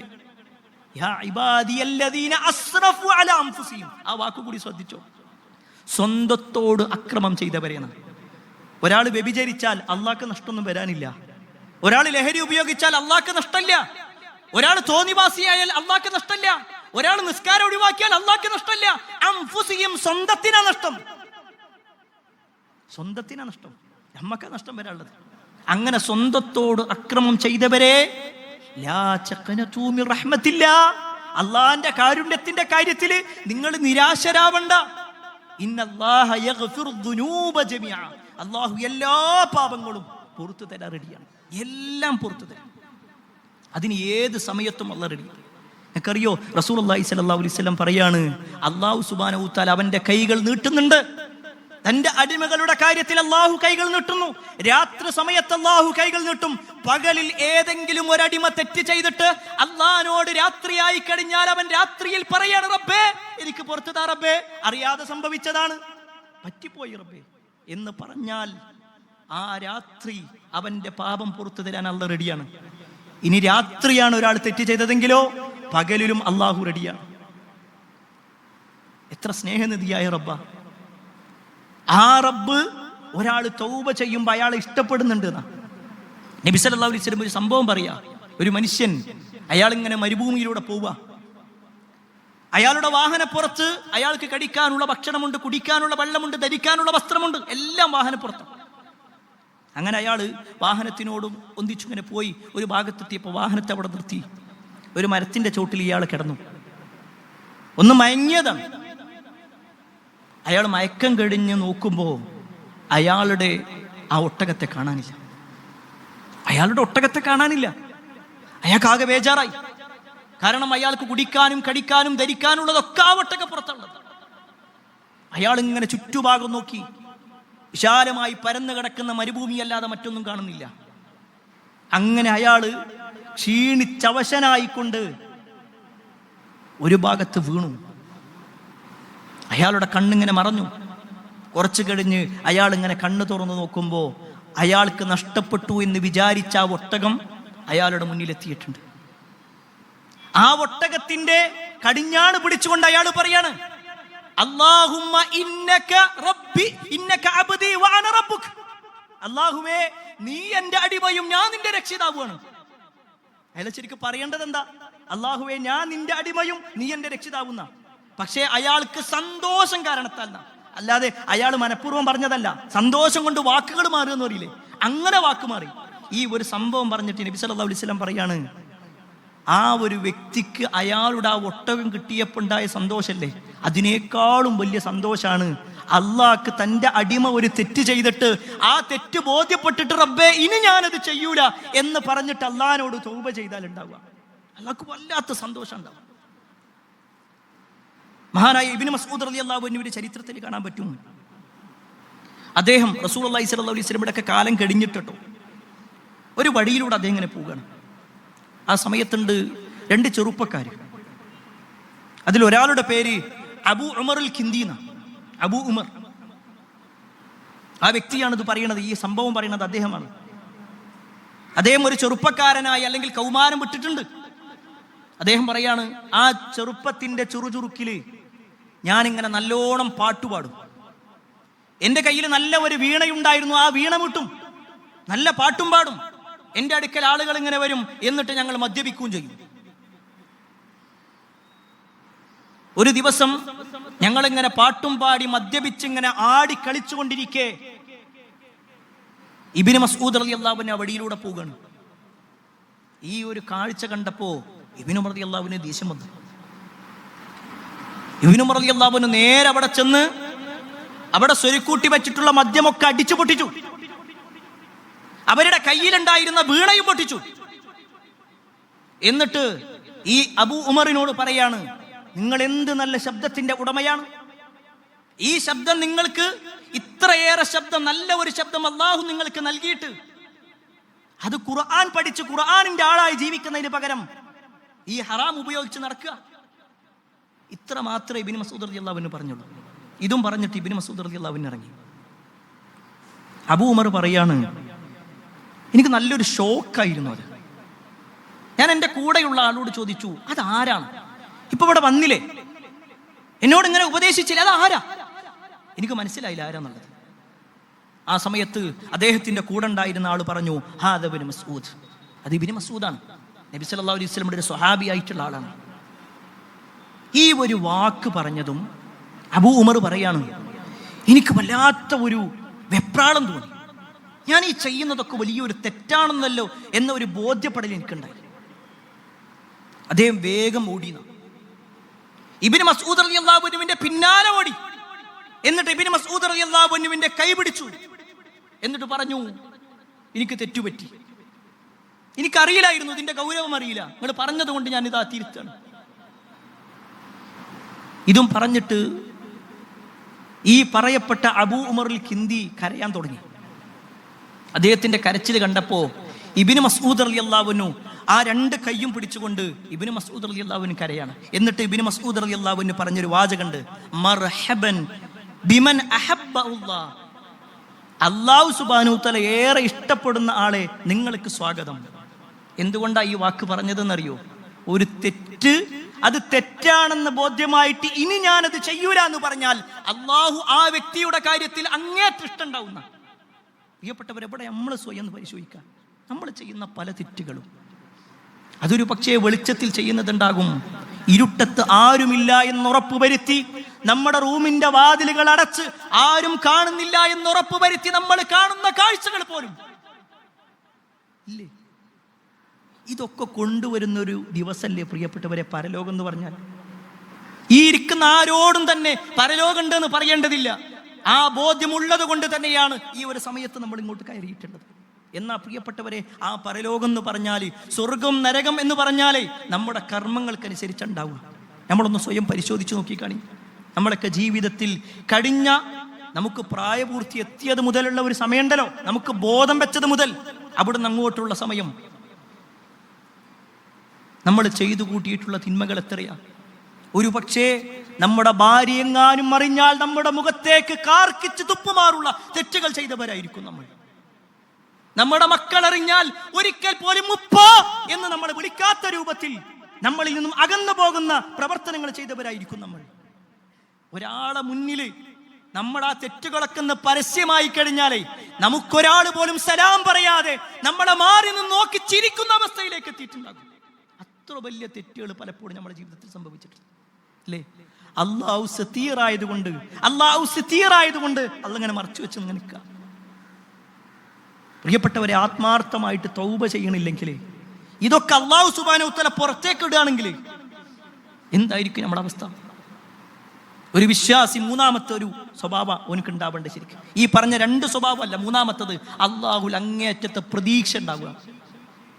യാ ഇബാദിയല്ലദീന അസ്റഫു അലാ അൻഫുസിഹിം, ആ വാക്കുകൂടി ശ്രദ്ധിച്ചോ. സ്വന്തത്തോട് അക്രമം ചെയ്തവരെയാണ്. ഒരാൾ വ്യഭിചരിച്ചാൽ അള്ളാഹ്ക്ക് നഷ്ടമൊന്നും വരാനില്ല. ഒരാൾ ലഹരി ഉപയോഗിച്ചാൽ അള്ളാഹ്ക്ക് നഷ്ടമില്ല. ഒരാൾ തോന്നിവാസിയായാൽ അള്ളാഹ്ക്ക് നഷ്ടമില്ല. ഒരാൾ നിസ്കാരം ഒഴിവാക്കിയാൽ അള്ളാഹ്ക്ക് നഷ്ടമില്ല. അൻഫുസിഹിം, സ്വന്തത്തിനാ നഷ്ടം, സ്വന്തത്തിനാ നഷ്ടം, നമ്മക്കാ നഷ്ടം വരാനുള്ളത്. അങ്ങനെ സ്വന്തത്തോട് അക്രമം ചെയ്തവരെ ലാ തഖ്നതു മിർ റഹ്മത്തില്ലാ, അള്ളാഹിന്റെ കാരുണ്യത്തിന്റെ കാര്യത്തിൽ നിങ്ങൾ നിരാശരാവണ്ട. ഇന്നല്ലാഹ യഗ്ഫിറു ദുനൂബ ജമീഅ, അള്ളാഹു എല്ലാ പാപങ്ങളും പുറത്തു തരാൻ റെഡിയാണ്, എല്ലാം പുറത്തു തരാം. അതിന് ഏത് സമയത്തും അള്ളാഹ് റെഡി. എനിക്കറിയോ, റസൂലുള്ളാഹി സ്വല്ലല്ലാഹു അലൈഹി വസല്ലം പറയാണ്, അള്ളാഹു സുബ്ഹാനഹു തആല അവന്റെ കൈകൾ നീട്ടുന്നുണ്ട്. തന്റെ അടിമകളുടെ കാര്യത്തിൽ അള്ളാഹു കൈകൾ നീട്ടുന്നു. രാത്രി സമയത്ത് അള്ളാഹു കൈകൾ നീട്ടും. പകലിൽ ഏതെങ്കിലും ഒരടിമ തെറ്റ് ചെയ്തിട്ട് അള്ളാഹിനോട് രാത്രിയായി കഴിഞ്ഞാൽ അവൻ രാത്രിയിൽ പറയാണ്, റബ്ബേ എനിക്ക് പുറത്തു താ റബ്ബേ, അറിയാതെ സംഭവിച്ചതാണ്, പറ്റിപ്പോയി റബ്ബേ എന്ന് പറഞ്ഞാൽ ആ രാത്രി അവന്റെ പാപം പുറത്തു തരാൻ അള്ളാഹ് റെഡിയാണ്. ഇനി രാത്രിയാണ് ഒരാൾ തെറ്റ് ചെയ്തതെങ്കിലോ പകലിലും അള്ളാഹു റെഡിയാണ്. എത്ര സ്നേഹനിധിയായ റബ്ബാ. ആ റബ്ബ് ഒരാൾ തൗബ ചെയ്യുമ്പോൾ അയാളെ ഇഷ്ടപ്പെടുന്നുണ്ട് എന്നാ നബി സല്ലല്ലാഹു അലൈഹി വസല്ലം ഒരു സംഭവം പറയാ. ഒരു മനുഷ്യൻ, അയാൾ ഇങ്ങനെ മരുഭൂമിയിലൂടെ പോവുക. അയാളുടെ വാഹനപ്പുറത്ത് അയാൾക്ക് കടിക്കാനുള്ള ഭക്ഷണമുണ്ട്, കുടിക്കാനുള്ള വെള്ളമുണ്ട്, ധരിക്കാനുള്ള വസ്ത്രമുണ്ട്, എല്ലാം വാഹനപ്പുറത്ത്. അങ്ങനെ അയാൾ വാഹനത്തിനോടും ഒന്നിച്ചിങ്ങനെ പോയി ഒരു ഭാഗത്തെത്തിയപ്പോൾ വാഹനത്തെ അവിടെ നിർത്തി. ഒരു മരത്തിന്റെ ചോട്ടിൽ ഇയാൾ കിടന്നു, ഒന്ന് മയങ്ങിയതാണ്. അയാൾ മയക്കം കഴിഞ്ഞ് നോക്കുമ്പോൾ അയാളുടെ ആ ഒട്ടകത്തെ കാണാനില്ല. അയാൾക്കാകെ ബേജാറായി. കാരണം അയാൾക്ക് കുടിക്കാനും കടിക്കാനും ധരിക്കാനുള്ളതൊക്കെ ആ ഒട്ടകപ്പുറത്തുള്ളത്. അയാൾ ഇങ്ങനെ ചുറ്റുഭാഗം നോക്കി. വിശാലമായി പരന്നു കിടക്കുന്ന മരുഭൂമിയല്ലാതെ മറ്റൊന്നും കാണുന്നില്ല. അങ്ങനെ അയാള് ക്ഷീണിച്ചവശനായിക്കൊണ്ട് ഒരു ഭാഗത്ത് വീണു. അയാളുടെ കണ്ണിങ്ങനെ മറഞ്ഞു. കുറച്ചു കഴിഞ്ഞ് അയാൾ ഇങ്ങനെ കണ്ണ് തുറന്നു നോക്കുമ്പോൾ അയാൾക്ക് നഷ്ടപ്പെട്ടു എന്ന് വിചാരിച്ച ആ ഒട്ടകം അയാളുടെ മുന്നിലെത്തിയിട്ടുണ്ട്. ആ ഒട്ടകത്തിന്റെ കടിഞ്ഞാണ് പിടിച്ചുകൊണ്ട് അയാൾ പറയാണ്, അല്ലാഹുമ്മ ഇന്നക റബ്ബി ഇന്നക അബ്ദി വഅന റബ്ബുക. അല്ലാഹുവേ, നീ എൻ്റെ അടിമയും ഞാൻ നിന്റെ രക്ഷിതാവുമാണ്. അയാൾ ശരിക്കും പറയേണ്ടത് എന്താ? അല്ലാഹുവേ, ഞാൻ നിന്റെ അടിമയും നീ എൻ്റെ രക്ഷിതാവുന്ന. പക്ഷേ അയാൾക്ക് സന്തോഷം കാരണത്താൽ, അല്ലാതെ അയാൾ മനഃപൂർവ്വം പറഞ്ഞതല്ല. സന്തോഷം കൊണ്ട് വാക്കുകൾ മാറുക എന്ന് പറയില്ലേ, അങ്ങനെ വാക്ക് മാറി. ഈ ഒരു സംഭവം പറഞ്ഞിട്ട് നബി സല്ലല്ലാഹു അലൈഹി വസല്ലം പറയാണ്, ആ ഒരു വ്യക്തിക്ക് അയാളുടെ ആ ഒട്ടകം കിട്ടിയപ്പോൾ ഉണ്ടായ സന്തോഷല്ലേ, അതിനേക്കാളും വലിയ സന്തോഷാണ് അള്ളാഹ്ക്ക് തൻ്റെ അടിമ ഒരു തെറ്റ് ചെയ്തിട്ട് ആ തെറ്റ് ബോധ്യപ്പെട്ടിട്ട് റബ്ബേ ഇനി ഞാനത് ചെയ്യൂല എന്ന് പറഞ്ഞിട്ട് അള്ളാഹിനോട് തൗബ ചെയ്താൽ ഉണ്ടാവുക. അള്ളാഹ്ക്ക് വല്ലാത്ത സന്തോഷം ഉണ്ടാവും. മഹാനായ ഇബ്നു മസ്ഊദ് റളിയല്ലാഹു അൻഹുവിന്റെ ചരിത്രത്തിൽ കാണാൻ പറ്റും. അദ്ദേഹം റസൂലുള്ളാഹി സ്വല്ലല്ലാഹു അലൈഹി വസല്ലമയുടെ ഒക്കെ കാലം കഴിഞ്ഞിട്ടോ ഒരു വഴിയിലൂടെ അദ്ദേഹം ഇങ്ങനെ പോവുകയാണ്. ആ സമയത്തുണ്ട് 2 ചെറുപ്പക്കാർ. അതിലൊരാളുടെ പേര് അബൂ ഉമറുൽ കിന്ദി എന്നാണ്. അബൂ ഉമർ ആ വ്യക്തിയാണ് ഇത് പറയുന്നത്. ഈ സംഭവം പറയുന്നത് അദ്ദേഹമാണ്. അദ്ദേഹം ഒരു ചെറുപ്പക്കാരനായി അല്ലെങ്കിൽ കൗമാരം വിട്ടിട്ടുണ്ട്. അദ്ദേഹം പറയാണ്, ആ ചെറുപ്പത്തിന്റെ ചുറുചുറുക്കില് ഞാനിങ്ങനെ നല്ലോണം പാട്ടുപാടും. എൻ്റെ കയ്യിൽ നല്ല ഒരു വീണയുണ്ടായിരുന്നു. ആ വീണ മുട്ടും, നല്ല പാട്ടും പാടും. എൻ്റെ അടുക്കൽ ആളുകൾ ഇങ്ങനെ വരും, എന്നിട്ട് ഞങ്ങൾ മദ്യപിക്കുകയും ചെയ്യും. ഒരു ദിവസം ഞങ്ങളിങ്ങനെ പാട്ടും പാടി മദ്യപിച്ചിങ്ങനെ ആടി കളിച്ചുകൊണ്ടിരിക്കെ ഇബ്നു മസ്ഊദ് റളിയല്ലാഹു അൻഹു വഴിയിലൂടെ പോവുകയാണ്. ഈ ഒരു കാഴ്ച കണ്ടപ്പോ ഇബ്നു ഉമർ റളിയല്ലാഹു അൻഹു ദേഷ്യം വന്നു. ഇബ്നു ഉമർ റളിയല്ലാഹു അൻഹു നേരെ അവിടെ ചെന്ന് അവിടെ സ്വരുക്കൂട്ടി വെച്ചിട്ടുള്ള മദ്യമൊക്കെ അടിച്ചു പൊട്ടിച്ചു. അവരുടെ കയ്യിലുണ്ടായിരുന്ന വീണയും പൊട്ടിച്ചു. എന്നിട്ട് ഈ അബൂ ഉമറിനോട് പറയാണ്, നിങ്ങൾ എന്ത് നല്ല ശബ്ദത്തിന്റെ ഉടമയാണ്. ഈ ശബ്ദം നിങ്ങൾക്ക് ഇത്രയേറെ ശബ്ദം, നല്ല ഒരു ശബ്ദം അല്ലാഹു നിങ്ങൾക്ക് നൽകിയിട്ട് അത് ഖുർആൻ പഠിച്ച് ഖുർആനിന്റെ ആളായി ജീവിക്കുന്നതിന് പകരം ഈ ഹറാം ഉപയോഗിച്ച് നടക്കുക. ഇത്ര മാത്രമേ ഇബ്നു മസ്ഊദ് റളിയല്ലാഹു അൻഹു പറഞ്ഞുള്ളൂ. ഇതും പറഞ്ഞിട്ട് ഇബ്നു മസ്ഊദ് റളിയല്ലാഹു അൻഹു ഇറങ്ങി. അബൂ ഉമർ പറയാണ്, എനിക്ക് നല്ലൊരു ഷോക്കായിരുന്നു അത്. ഞാൻ എൻ്റെ കൂടെയുള്ള ആളോട് ചോദിച്ചു, അതാരാണ്? ഇപ്പൊ ഇവിടെ വന്നില്ലേ, എന്നോട് ഇങ്ങനെ ഉപദേശിച്ചില്ലേ, അതാരാ? എനിക്ക് മനസ്സിലായില്ല ആരാന്നുള്ളത്. ആ സമയത്ത് അദ്ദേഹത്തിന്റെ കൂടെ ഉണ്ടായിരുന്ന ആൾ പറഞ്ഞു, ഹാദ ഇബ്നു മസ്ഊദ്, അത് ഇബ്നു മസ്ഊദാണ്, നബി സല്ലല്ലാഹു അലൈഹി വസല്ലമയുടെ ഒരു സ്വഹാബി ആയിട്ടുള്ള ആളാണ്. ഈ ഒരു വാക്ക് പറഞ്ഞതും അബൂ ഉമർ പറയാണ്, എനിക്ക് വല്ലാത്ത ഒരു വെപ്രാളം തോന്നി. ഞാൻ ഈ ചെയ്യുന്നതൊക്കെ വലിയൊരു തെറ്റാണെന്നല്ലോ എന്ന ഒരു ബോധ്യപ്പെടൽ എനിക്കുണ്ടായി. അദ്ദേഹം വേഗം ഓടി. ഇബ്നു മസ്ഊദ് റളിയല്ലാഹു അൻഹുവിന്റെ പിന്നാലെ ഓടി. എന്നിട്ട് ഇബ്നു മസ്ഊദ് റളിയല്ലാഹു അൻഹുവിന്റെ കൈ പിടിച്ചു. എന്നിട്ട് പറഞ്ഞു, എനിക്ക് തെറ്റുപറ്റി, എനിക്കറിയില്ലായിരുന്നു, ഇതിന്റെ ഗൗരവം അറിയില്ല, നിങ്ങൾ പറഞ്ഞത് കൊണ്ട് ഞാൻ ഇതാ തിരുത്താണ്. ഇതും പറഞ്ഞിട്ട് ഈ പറയപ്പെട്ട അബൂ ഉമറുൽ കിന്ദി കരയാൻ തുടങ്ങി. അദ്ദേഹത്തിന്റെ കരച്ചിൽ കണ്ടപ്പോ ഇബ്നു മസ്ഊദ് റളിയല്ലാഹു അൻഹു ആ 2 കൈയും പിടിച്ചുകൊണ്ട് ഇബ്നു മസ്ഊദ് റളിയല്ലാഹു അൻഹു കരയാണ്. എന്നിട്ട് ഇബ്നു മസ്ഊദ് റളിയല്ലാഹു അൻഹു പറഞ്ഞൊരു വാചകമുണ്ട്, മർഹബൻ ബിമൻ അഹബ്ബല്ലാഹ്, അല്ലാഹു സുബ്ഹാനഹു തആല ഏറെ ഇഷ്ടപ്പെടുന്ന ആളെ നിങ്ങൾക്ക് സ്വാഗതം. എന്തുകൊണ്ടാണ് ഈ വാക്ക് പറഞ്ഞതെന്നറിയോ? ഒരു തെറ്റ് അത് തെറ്റാണെന്ന് ബോധ്യമായിട്ട് ഇനി ഞാനത് ചെയ്യൂല എന്ന് പറഞ്ഞാൽ അള്ളാഹു ആ വ്യക്തിയുടെ കാര്യത്തിൽ അങ്ങേറ്റം ഇഷ്ടമുണ്ടാവുന്ന. പ്രിയപ്പെട്ടവരെവിടെ നമ്മൾ സ്വയം പരിശോധിക്കാം. നമ്മൾ ചെയ്യുന്ന പല തെറ്റുകളും അതൊരു പക്ഷേ വെളിച്ചത്തിൽ ചെയ്യുന്നതുണ്ടാകും. ഇരുട്ടത്ത് ആരുമില്ല എന്നുറപ്പ് വരുത്തി നമ്മുടെ റൂമിന്റെ വാതിലുകൾ അടച്ച് ആരും കാണുന്നില്ല എന്നുറപ്പ് വരുത്തി നമ്മൾ കാണുന്ന കാഴ്ചകൾ പോലും ഇല്ലേ, ഇതൊക്കെ കൊണ്ടുവരുന്നൊരു ദിവസമല്ലേ പ്രിയപ്പെട്ടവരെ പരലോകം എന്ന് പറഞ്ഞാൽ. ഈ ഇരിക്കുന്ന ആരോടും തന്നെ പരലോകം ഉണ്ടെന്ന് പറയേണ്ടതില്ല. ആ ബോധ്യമുള്ളത് കൊണ്ട് തന്നെയാണ് ഈ ഒരു സമയത്ത് നമ്മൾ ഇങ്ങോട്ട് കയറിയിട്ടുള്ളത്. എന്നാ പ്രിയപ്പെട്ടവരെ, ആ പരലോകം എന്ന് പറഞ്ഞാൽ, സ്വർഗം നരകം എന്ന് പറഞ്ഞാലേ നമ്മുടെ കർമ്മങ്ങൾക്കനുസരിച്ചുണ്ടാവുക. നമ്മളൊന്ന് സ്വയം പരിശോധിച്ച് നോക്കിക്കാണി. നമ്മളൊക്കെ ജീവിതത്തിൽ കഴിഞ്ഞ നമുക്ക് പ്രായപൂർത്തി എത്തിയത് മുതലുള്ള ഒരു സമയമുണ്ടല്ലോ, നമുക്ക് ബോധം വെച്ചത് മുതൽ അവിടുന്ന് അങ്ങോട്ടുള്ള സമയം നമ്മൾ ചെയ്തു കൂട്ടിയിട്ടുള്ള തിന്മകൾ എത്രയാ. ഒരു പക്ഷേ നമ്മുടെ ഭാര്യ എങ്ങാനും അറിഞ്ഞാൽ നമ്മുടെ മുഖത്തേക്ക് കാർക്കിച്ച് തുപ്പുമാറുള്ള തെറ്റുകൾ ചെയ്തവരായിരിക്കും നമ്മൾ. നമ്മുടെ മക്കൾ അറിഞ്ഞാൽ ഒരിക്കൽ പോലും ഉപ്പാ എന്ന് നമ്മൾ വിളിക്കാത്ത രൂപത്തിൽ നമ്മളിൽ നിന്നും അകന്നു പോകുന്ന പ്രവർത്തനങ്ങൾ ചെയ്തവരായിരിക്കും നമ്മൾ. ഒരാളെ മുന്നിൽ നമ്മുടെ ആ തെറ്റുകളൊക്കെ ഒന്ന് പരസ്യമായി കഴിഞ്ഞാലേ നമുക്കൊരാൾ പോലും സലാം പറയാതെ നമ്മളെ മാറി നിന്ന് നോക്കി ചിരിക്കുന്ന അവസ്ഥയിലേക്ക് എത്തിയിട്ടുണ്ടാകും. അത്ര വലിയ തെറ്റുകൾ പലപ്പോഴും നമ്മുടെ ജീവിതത്തിൽ സംഭവിച്ചിട്ടുണ്ട് അല്ലേ. അള്ളാഹു സതീറായതുകൊണ്ട് അള്ളങ്ങനെ മറച്ചു വെച്ച് ഇങ്ങനെ നിൽക്കുക. പ്രിയപ്പെട്ടവരെ, ആത്മാർത്ഥമായിട്ട് തൗബ ചെയ്യണില്ലെങ്കിൽ, ഇതൊക്കെ അള്ളാഹു സുബ്ഹാനഹു വ തആല പുറത്തേക്ക് ഇടുകയാണെങ്കിൽ എന്തായിരിക്കും നമ്മുടെ അവസ്ഥ? ഒരു വിശ്വാസി മൂന്നാമത്തെ ഒരു സ്വഭാവം ഓനക്ക് ഉണ്ടാവേണ്ട. ശരിക്കും ഈ പറഞ്ഞ 2 സ്വഭാവമല്ല, മൂന്നാമത്തത് അള്ളാഹുൽ അങ്ങേയറ്റത്തെ പ്രതീക്ഷ ഉണ്ടാവുക.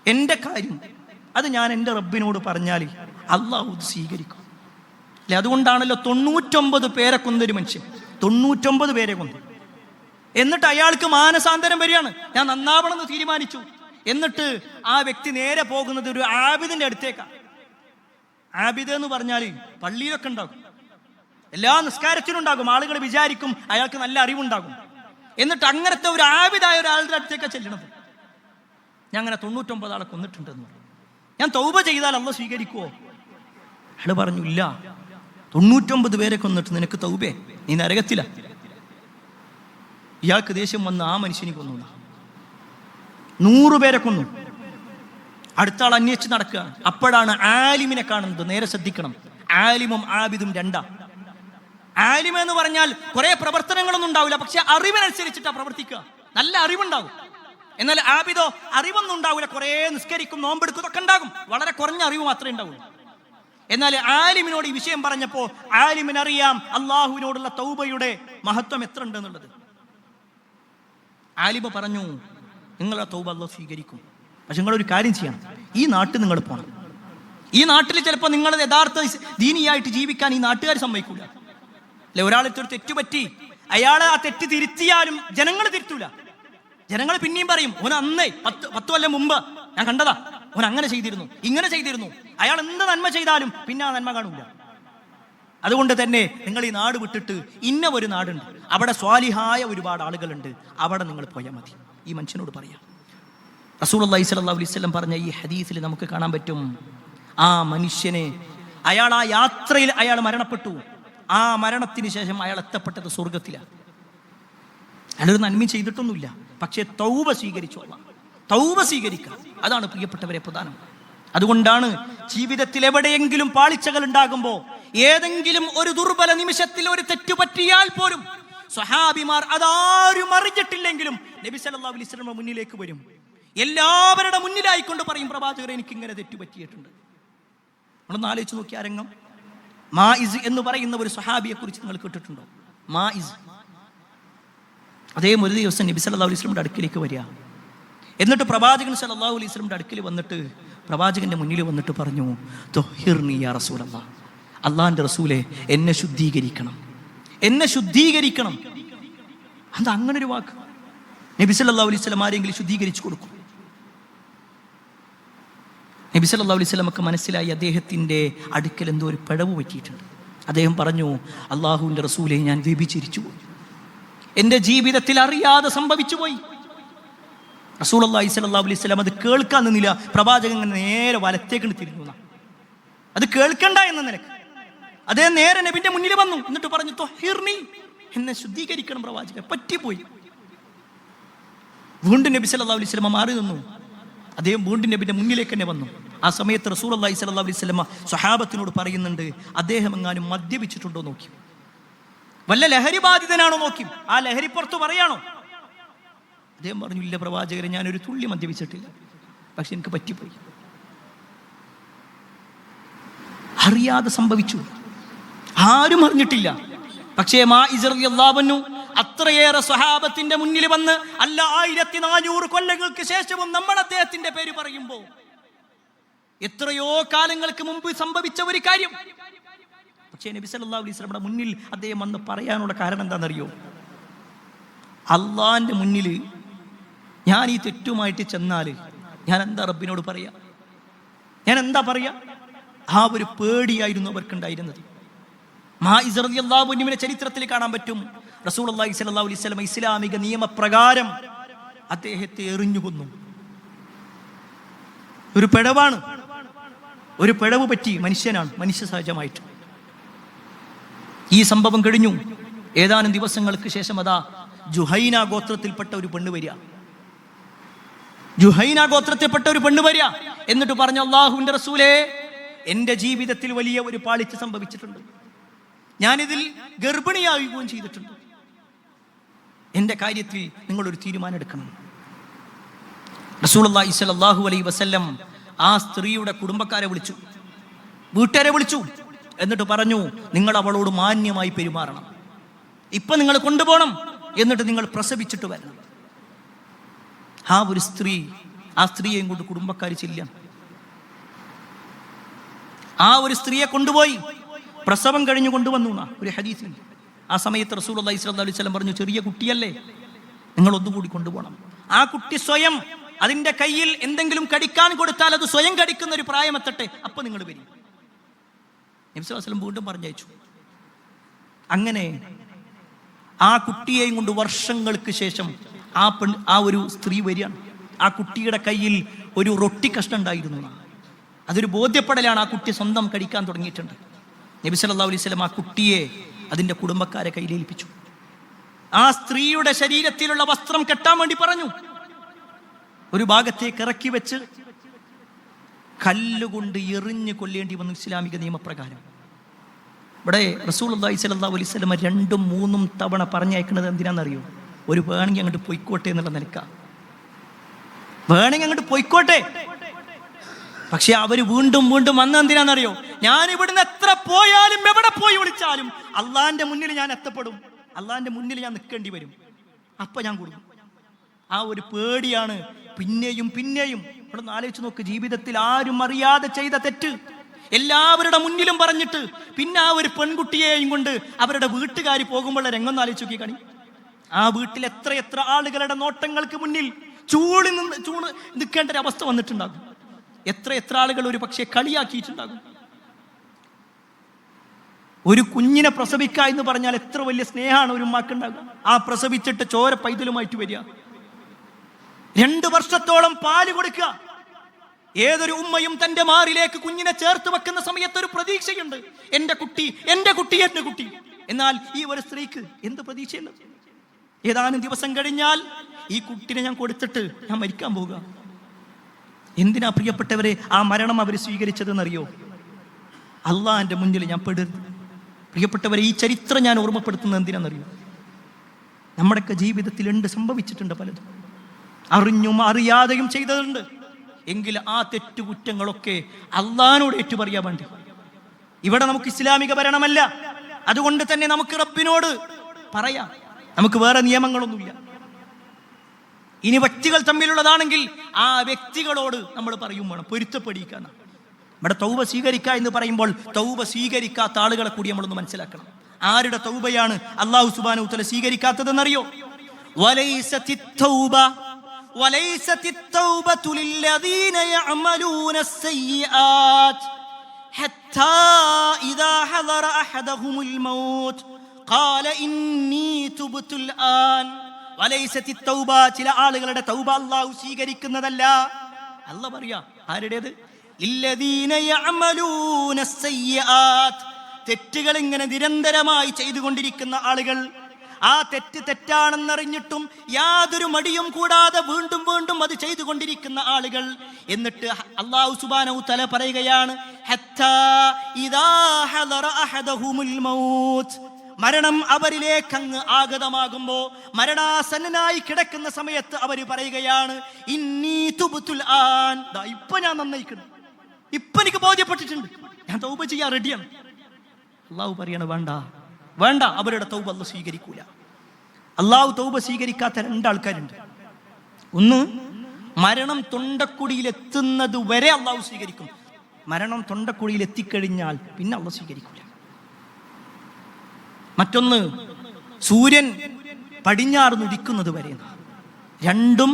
എൻ്റെ കാര്യം അത് ഞാൻ എൻ്റെ റബ്ബിനോട് പറഞ്ഞാൽ അള്ളാഹു സ്വീകരിക്കും അല്ലെ. അതുകൊണ്ടാണല്ലോ 99 പേരെ കൊന്നൊരു മനുഷ്യൻ, 99 പേരെ കൊന്നു. എന്നിട്ട് അയാൾക്ക് മാനസാന്തരം വരികയാണ്, ഞാൻ നന്നാവണമെന്ന് തീരുമാനിച്ചു. എന്നിട്ട് ആ വ്യക്തി നേരെ പോകുന്നത് ഒരു ആബിദിന്റെ അടുത്തേക്കാണ്. ആബിദ് എന്ന് പറഞ്ഞാൽ പള്ളിയിലൊക്കെ ഉണ്ടാകും, എല്ലാ നിസ്കാരത്തിനും ഉണ്ടാകും. ആളുകൾ വിചാരിക്കും അയാൾക്ക് നല്ല അറിവുണ്ടാകും. എന്നിട്ട് അങ്ങനത്തെ ഒരു ആബിദായ ഒരാളുടെ അടുത്തേക്കാണ് ചെല്ലണത്. ഞാൻ അങ്ങനെ 99 ആളെ കൊന്നിട്ടുണ്ടെന്ന് പറഞ്ഞു. ഞാൻ തൗബ ചെയ്താൽ അള്ളാഹ് സ്വീകരിക്കുവോ? അയാൾ പറഞ്ഞു, ഇല്ല, 99 പേരെ കൊന്നിട്ട് നിനക്ക് തൗബേ, നീ നരകത്തില. ഇയാൾക്ക് ദേഷ്യം വന്ന് ആ മനുഷ്യനെ കൊന്നു. 100 പേരെ കൊന്നു. അടുത്ത ആൾ അന്വേഷിച്ച് നടക്കുകയാണ്. അപ്പോഴാണ് ആലിമിനെ കാണുന്നത്. നേരെ ശ്രദ്ധിക്കണം, ആലിമും ആബിദും രണ്ടാ. ആലിം എന്ന് പറഞ്ഞാൽ കുറെ പ്രവർത്തനങ്ങളൊന്നും ഉണ്ടാവില്ല, പക്ഷെ അറിവിനനുസരിച്ചിട്ടാ പ്രവർത്തിക്കുക, നല്ല അറിവുണ്ടാവും. എന്നാൽ ആബിദോ അറിവൊന്നും ഉണ്ടാവില്ല, കുറെ നിസ്കരിക്കും, നോമ്പെടുക്കും, ഇതൊക്കെ ഉണ്ടാകും, വളരെ കുറഞ്ഞ അറിവ് മാത്രമേ ഉണ്ടാവുള്ളൂ. എന്നാൽ ആലിമിനോട് ഈ വിഷയം പറഞ്ഞപ്പോ ആലിമിനറിയാം അള്ളാഹുവിനോടുള്ള തൗബയുടെ മഹത്വം എത്ര ഉണ്ടെന്നുള്ളത്. ആലിമ പറഞ്ഞു, നിങ്ങളുടെ തൗബ അള്ളാഹു സ്വീകരിക്കും, പക്ഷെ നിങ്ങളൊരു കാര്യം ചെയ്യണം, ഈ നാട്ടിൽ നിങ്ങൾ പോകണം. ഈ നാട്ടിൽ ചിലപ്പോൾ നിങ്ങൾ യഥാർത്ഥ ദീനിയായിട്ട് ജീവിക്കാൻ ഈ നാട്ടുകാർ സമ്മതിക്കൂല. അല്ലെ, ഒരാളെത്തൊരു തെറ്റുപറ്റി അയാൾ ആ തെറ്റ് തിരുത്തിയാലും ജനങ്ങൾ തിരുത്തൂല. ജനങ്ങൾ പിന്നെയും പറയും, ഓൻ അന്നേ 10 കൊല്ലം മുമ്പ് ഞാൻ കണ്ടതാ, ഓൻ അങ്ങനെ ചെയ്തിരുന്നു, ഇങ്ങനെ ചെയ്തിരുന്നു. അയാൾ എന്ത് നന്മ ചെയ്താലും പിന്നെ ആ നന്മ കാണൂല. അതുകൊണ്ട് തന്നെ നിങ്ങൾ ഈ നാട് വിട്ടിട്ട് ഇന്ന ഒരു നാടുണ്ട്, അവിടെ സ്വാലിഹായ ഒരുപാട് ആളുകളുണ്ട്, അവിടെ നിങ്ങൾ പോയാൽ മതി. ഈ മനുഷ്യനോട് പറയാം. റസൂലുള്ളാഹി സ്വല്ലല്ലാഹു അലൈഹി വസല്ലം പറഞ്ഞ ഈ ഹദീസിൽ നമുക്ക് കാണാൻ പറ്റും, ആ മനുഷ്യനെ അയാൾ ആ യാത്രയിൽ അയാൾ മരണപ്പെട്ടു. ആ മരണത്തിന് ശേഷം അയാൾ എത്തപ്പെട്ടത് സ്വർഗത്തിലാണ്. അയാളൊരു നന്മ ചെയ്തിട്ടൊന്നുമില്ല, പക്ഷേ തൗബ സ്വീകരിച്ചു. തൗബ സ്വീകരിക്കുക, അതാണ് പ്രിയപ്പെട്ടവരെ പ്രധാനം. അതുകൊണ്ടാണ് ജീവിതത്തിൽ എവിടെയെങ്കിലും പാളിച്ചകൾ ഉണ്ടാകുമ്പോൾ, ഏതെങ്കിലും ഒരു ദുർബല നിമിഷത്തിൽ ഒരു തെറ്റ് പറ്റിയാൽ പോലും സ്വഹാബിമാർ അതാരും അറിഞ്ഞിട്ടില്ലെങ്കിലും നബി സല്ലല്ലാഹു അലൈഹി വസല്ലം മുന്നിലേക്ക് വരും. എല്ലാവരുടെ മുന്നിലായിക്കൊണ്ട് പറയും, പ്രവാചകരെ എനിക്ക് ഇങ്ങനെ തെറ്റ് പറ്റിയിട്ടുണ്ട്. നമ്മളൊന്ന് ആലോചിച്ച് നോക്കി. ആ രംഗം, മാഇസ് എന്ന് പറയുന്ന ഒരു സ്വഹാബിയെ കുറിച്ച് നിങ്ങൾ കേട്ടിട്ടുണ്ടോ? മാഇസ് അദ്ദേഹം ഒരു ദിവസം നബി സല്ലല്ലാഹു അലൈഹി വസല്ലമയുടെ അടുക്കിലേക്ക് വരിക. എന്നിട്ട് പ്രവാചകൻ സല്ലല്ലാഹു അലൈഹി വസല്ലമയുടെ അടുക്കൽ വന്നിട്ട് പ്രവാചകന്റെ മുന്നിൽ വന്നിട്ട് പറഞ്ഞു, തുഹിർനി യാ റസൂലല്ലാഹ്, അള്ളാഹിന്റെ റസൂലെ എന്നെ ശുദ്ധീകരിക്കണം, എന്നെ ശുദ്ധീകരിക്കണം. അത് അങ്ങനെ ഒരു വാക്ക് നബി സല്ലല്ലാഹു അലൈഹി വസല്ലം ആരെങ്കിലും ശുദ്ധീകരിച്ചു കൊടുക്കും? നബി സല്ലല്ലാഹു അലൈഹി വസല്ലമക്ക് മനസ്സിലായി അദ്ദേഹത്തിൻ്റെ അടുക്കൽ എന്തോ ഒരു പിഴവ് പറ്റിയിട്ടുണ്ട്. അദ്ദേഹം പറഞ്ഞു, അള്ളാഹുവിൻ്റെ റസൂലെ, ഞാൻ വ്യഭിചരിച്ചു പോയി, എൻ്റെ ജീവിതത്തിൽ അറിയാതെ സംഭവിച്ചു പോയി. റസൂലുള്ളാഹി സ്വല്ലല്ലാഹു അലൈഹി വസല്ലം അത് കേൾക്കാൻ നിന്നില്ല. പ്രവാചകൻ നേരെ വലത്തേക്ക് തിരിഞ്ഞു. അത് കേൾക്കണ്ട എന്ന നിലക്ക് അദ്ദേഹം നേരെ നബിന്റെ മുന്നിൽ വന്നു. എന്നിട്ട് പറഞ്ഞു, തുഹിർനി, എന്നെ ശുദ്ധീകരിക്കണം പ്രവാചകൻ, പറ്റിപ്പോയി. വീണ്ടും നബി സല്ലല്ലാഹു അലൈഹി വസല്ലം മാറി നിന്നു. അദ്ദേഹം വീണ്ടും നബിന്റെ മുന്നിലേക്ക് തന്നെ വന്നു. ആ സമയത്ത് റസൂലുള്ളാഹി സ്വല്ലല്ലാഹു അലൈഹി വസല്ലം സ്വഹാബത്തിനോട് പറയുന്നുണ്ട്, അദ്ദേഹം എങ്ങാനും മദ്യപിച്ചിട്ടുണ്ടോ നോക്കി, വല്ല ലഹരി ബാധിതനാണോ നോക്കി, ആ ലഹരി പുറത്ത് പറയാണോ? അദ്ദേഹം പറഞ്ഞു, ഇല്ല പ്രവാചകരെ, ഞാനൊരു തുള്ളി മദ്യപിച്ചിട്ടില്ല, പക്ഷെ എനിക്ക് പറ്റിപ്പോയി, അറിയാതെ സംഭവിച്ചു, ആരും അറിഞ്ഞിട്ടില്ല. പക്ഷേ മാഇസ് റളിയല്ലാഹു അൻഹു അത്രയേറെ സ്വഹാബത്തിന്റെ മുന്നിൽ വന്ന്, അല്ല 1400 കൊല്ലങ്ങൾക്ക് ശേഷവും നമ്മൾ അദ്ദേഹത്തിന്റെ പേര് പറയുമ്പോൾ, എത്രയോ കാലങ്ങൾക്ക് മുമ്പ് സംഭവിച്ച ഒരു കാര്യം. പക്ഷേ നബി സല്ലല്ലാഹു അലൈഹി വസല്ലമയുടെ മുന്നിൽ അദ്ദേഹം വന്ന് പറയാനുള്ള കാരണം എന്താണെന്നറിയോ? അള്ളാന്റെ മുന്നിൽ ഞാൻ ഈ തെറ്റുമായിട്ട് ചെന്നാൽ ഞാൻ എന്താ റബ്ബിനോട് പറയാ? ഞാൻ എന്താ പറയാ? ആ ഒരു പേടിയായിരുന്നു അവർക്കുണ്ടായിരുന്നത്. മാഇസ് റളിയല്ലാഹു അൻഹുവിന്റെ ചരിത്രത്തിൽ കാണാൻ പറ്റും, റസൂലുള്ളാഹി സ്വല്ലല്ലാഹു അലൈഹി വസല്ലം ഇസ്ലാമിക നിയമപ്രകാരം അദ്ദേഹത്തെ എറിഞ്ഞു കൊന്നു. ഒരു പിഴവാണ്, ഒരു പിഴവ് പറ്റി, മനുഷ്യനാണ്, മനുഷ്യ സഹജമായിട്ട്. ഈ സംഭവം കഴിഞ്ഞു. ഏതാനും ദിവസങ്ങൾക്ക് ശേഷം അതാ ജുഹൈന ഗോത്രത്തിൽപ്പെട്ട ഒരു പെണ്ണ് വരിക. ജുഹൈന ഗോത്രത്തിൽപ്പെട്ട ഒരു പെണ്ണ് വരിക. എന്നിട്ട് പറഞ്ഞു, അല്ലാഹുവിന്റെ റസൂലേ, എൻ്റെ ജീവിതത്തിൽ വലിയ ഒരു പാളിച്ച സംഭവിച്ചിട്ടുണ്ട്, ഞാനിതിൽ ഗർഭിണിയാവുകയും ചെയ്തിട്ടുണ്ട്, എൻ്റെ കാര്യത്തിൽ നിങ്ങളൊരു തീരുമാനം എടുക്കണം. റസൂലുള്ളാഹി സ്വല്ലല്ലാഹു അലൈഹി വസല്ലം ആ സ്ത്രീയുടെ കുടുംബക്കാരെ വിളിച്ചു, വീട്ടുകാരെ വിളിച്ചു. എന്നിട്ട് പറഞ്ഞു, നിങ്ങൾ അവളോട് മാന്യമായി പെരുമാറണം, ഇപ്പൊ നിങ്ങൾ കൊണ്ടുപോകണം, എന്നിട്ട് നിങ്ങൾ പ്രസവിച്ചിട്ട് വരണം. ആ ഒരു സ്ത്രീ, ആ സ്ത്രീയെയും കൊണ്ട് കുടുംബക്കാർ ചെല്ലാം. ആ ഒരു സ്ത്രീയെ കൊണ്ടുപോയി പ്രസവം കഴിഞ്ഞു കൊണ്ടുവന്നു ഒരു ഹദീസിൽ. ആ സമയത്ത് റസൂലുള്ളാഹി സ്വല്ലല്ലാഹു അലൈഹി വസല്ലം പറഞ്ഞു, ചെറിയ കുട്ടിയല്ലേ, നിങ്ങൾ ഒന്നുകൂടി കൊണ്ടുപോകണം. ആ കുട്ടി സ്വയം അതിൻ്റെ കയ്യിൽ എന്തെങ്കിലും കടിക്കാൻ കൊടുത്താൽ അത് സ്വയം കടിക്കുന്ന ഒരു പ്രായമെത്തട്ടെ, അപ്പൊ നിങ്ങൾ വരും. നബി സ്വല്ലല്ലാഹു അലൈഹി വസല്ലം വീണ്ടും പറഞ്ഞയച്ചു. അങ്ങനെ ആ കുട്ടിയെയും കൊണ്ട് വർഷങ്ങൾക്ക് ശേഷം ആ ഒരു സ്ത്രീ വരികയാണ്. ആ കുട്ടിയുടെ കയ്യിൽ ഒരു റൊട്ടി കഷ്ണം ഉണ്ടായിരുന്നു. അതൊരു ബോധ്യപ്പെടലാണ്. ആ കുട്ടി സ്വന്തം കടിക്കാൻ തുടങ്ങിയിട്ടുണ്ട്. നബി സല്ലല്ലാഹു അലൈഹി വസല്ലം ആ കുട്ടിയെ അതിൻ്റെ കുടുംബക്കാരെ കയ്യിലേൽപ്പിച്ചു. ആ സ്ത്രീയുടെ ശരീരത്തിലുള്ള വസ്ത്രം കെട്ടാൻ വേണ്ടി പറഞ്ഞു. ഒരു ഭാഗത്തേക്ക് ഇറക്കി വെച്ച് കല്ലുകൊണ്ട് എറിഞ്ഞ് കൊല്ലേണ്ടി വന്നു ഇസ്ലാമിക നിയമപ്രകാരം. ഇവിടെ റസൂലുള്ളാഹി സ്വല്ലല്ലാഹു അലൈഹി വസല്ലം 2-3 തവണ പറഞ്ഞയക്കുന്നത് എന്തിനാണെന്നറിയോ? ഒരു വേണമെങ്കിൽ അങ്ങോട്ട് പൊയ്ക്കോട്ടെ എന്നുള്ള നിലക്കാ. വേണമെങ്കിൽ അങ്ങോട്ട് പൊയ്ക്കോട്ടെ. പക്ഷെ അവര് വീണ്ടും വീണ്ടും വന്ന എന്തിനാണെന്നറിയോ? ഞാൻ ഇവിടുന്ന് എത്ര പോയാലും എവിടെ പോയി വിളിച്ചാലും അള്ളാന്റെ മുന്നിൽ ഞാൻ എത്തപ്പെടും, അള്ളാന്റെ മുന്നിൽ ഞാൻ നിൽക്കേണ്ടി വരും, അപ്പൊ ഞാൻ കൊടുക്കും. ആ ഒരു പേടിയാണ് പിന്നെയും പിന്നെയും. ഇവിടെ ആലോചിച്ച് നോക്ക്, ജീവിതത്തിൽ ആരും അറിയാതെ ചെയ്ത തെറ്റ് എല്ലാവരുടെ മുന്നിലും പറഞ്ഞിട്ട് പിന്നെ ആ ഒരു പെൺകുട്ടിയെയും കൊണ്ട് അവരുടെ വീട്ടുകാർ പോകുമ്പോഴുള്ള രംഗം ആലോചിച്ച് നോക്കി കാണി. ആ വീട്ടിൽ എത്ര ആളുകളുടെ നോട്ടങ്ങൾക്ക് മുന്നിൽ ചൂട് നിൽക്കേണ്ട ഒരു അവസ്ഥ വന്നിട്ടുണ്ടാകും. എത്ര ആളുകൾ ഒരു പക്ഷേ കളിയാക്കിയിട്ടുണ്ടാകും. ഒരു കുഞ്ഞിനെ പ്രസവിക്കുക എന്ന് പറഞ്ഞാൽ എത്ര വലിയ സ്നേഹമാണ് ഒരു ഉമ്മാക്കുണ്ടാകുക. ആ പ്രസവിച്ചിട്ട് ചോര പൈതലുമായിട്ട് വരിക, 2 വർഷത്തോളം പാല് കൊടുക്കുക. ഏതൊരു ഉമ്മയും തന്റെ മാറിലേക്ക് കുഞ്ഞിനെ ചേർത്ത് വെക്കുന്ന സമയത്ത് ഒരു പ്രതീക്ഷയുണ്ട്, എന്റെ കുട്ടി. എന്നാൽ ഈ ഒരു സ്ത്രീക്ക് എന്ത് പ്രതീക്ഷയുണ്ട്? ഏതാനും ദിവസം കഴിഞ്ഞാൽ ഈ കുട്ടിനെ ഞാൻ കൊടുത്തിട്ട് ഞാൻ മരിക്കാൻ പോകുക. എന്തിനാ പ്രിയപ്പെട്ടവരെ ആ മരണം അവർ സ്വീകരിച്ചതെന്നറിയോ? അള്ളാന്റെ മുന്നിൽ ഞാൻ പെടരുത്. പ്രിയപ്പെട്ടവരെ, ഈ ചരിത്രം ഞാൻ ഓർമ്മപ്പെടുത്തുന്നത് എന്തിനാണെന്നറിയോ? നമ്മുടെയൊക്കെ ജീവിതത്തിൽ സംഭവിച്ചിട്ടുണ്ട് പലതും, അറിഞ്ഞും അറിയാതെയും ചെയ്തതുണ്ട്. എങ്കിൽ ആ തെറ്റുകുറ്റങ്ങളൊക്കെ അള്ളാഹിനോട് ഏറ്റുപറയാൻ വേണ്ടി. ഇവിടെ നമുക്ക് ഇസ്ലാമിക ഭരണമല്ല, അതുകൊണ്ട് തന്നെ നമുക്ക് റബ്ബിനോട് പറയാം. നമുക്ക് വേറെ നിയമങ്ങളൊന്നുമില്ല. ഇനി വ്യക്തികൾ തമ്മിലുള്ളതാണെങ്കിൽ ആ വ്യക്തികളോട് നമ്മൾ പറയും വേണം, പൊരുത്തപ്പെടിക്കാന്ന്. ഇവിടെ തൗബ സ്വീകരിക്കുക എന്ന് പറയുമ്പോൾ തൗബ സ്വീകരിക്കാത്ത ആളുകളെ കൂടി നമ്മളൊന്ന് മനസ്സിലാക്കണം. ആരുടെ തൗബയാണ് അല്ലാഹു സുബ്ഹാനഹു വ തആല സ്വീകരിക്കാത്തതെന്നറിയോ? وليست التوبة للذين يعملون السيئات حتى إذا حضر أحدهم الموت قال إني تبت الآن. وليست التوبة ചില ആളുകളുടെ തൗബ അല്ലാഹു സ്വീകരിക്കുന്നതല്ല. അല്ലാഹു പറയാ ആരുടേത്? للذين يعملون السيئات, തെറ്റുകൾ ഇങ്ങനെ നിരന്തരമായി ചെയ്തുകൊണ്ടിരിക്കുന്ന ആളുകൾ. ആ തെറ്റാണെന്നറിഞ്ഞിട്ടും യാതൊരു മടിയും കൂടാതെ വീണ്ടും വീണ്ടും അത് ചെയ്തുകൊണ്ടിരിക്കുന്ന ആളുകൾ. എന്നിട്ട് അല്ലാഹു സുബ്ഹാനഹു വ തആല പറയുകയാണ്, ഹത്താ ഇദാ ഹദറ അഹദഹുമുൽ മൗത്ത്, മരണം അവരിലേക്ക് അങ്ങ് ആഗതമാകുമ്പോ, മരണാസന്നനായി കിടക്കുന്ന സമയത്ത് അവർ പറയുകയാണ്, ഇന്നി തുബ്തുൽ ആൻ, ഇപ്പൊ ഞാൻ നന്നായിക്കുന്നു, ഇപ്പൊ എനിക്ക് ബോധ്യപ്പെട്ടിട്ടുണ്ട്, ഞാൻ തൗബ ചെയ്യാൻ റെഡിയാണ്. അല്ലാഹു പറയാണ് വേണ്ട, അവരുടെ തൗബ അല്ലാഹു സ്വീകരിക്കൂല. അല്ലാഹു തൗബ സ്വീകരിക്കാത്ത 2 ആൾക്കാരുണ്ട്. ഒന്ന്, മരണം തൊണ്ടക്കുടിയിൽ എത്തുന്നത് വരെ അല്ലാഹു സ്വീകരിക്കും. മരണം തൊണ്ടക്കുടിയിൽ എത്തിക്കഴിഞ്ഞാൽ പിന്നെ അല്ലാഹു സ്വീകരിക്കൂല. മറ്റൊന്ന്, സൂര്യൻ പടിഞ്ഞാറ് ഉദിക്കുന്നത് വരെ. രണ്ടും,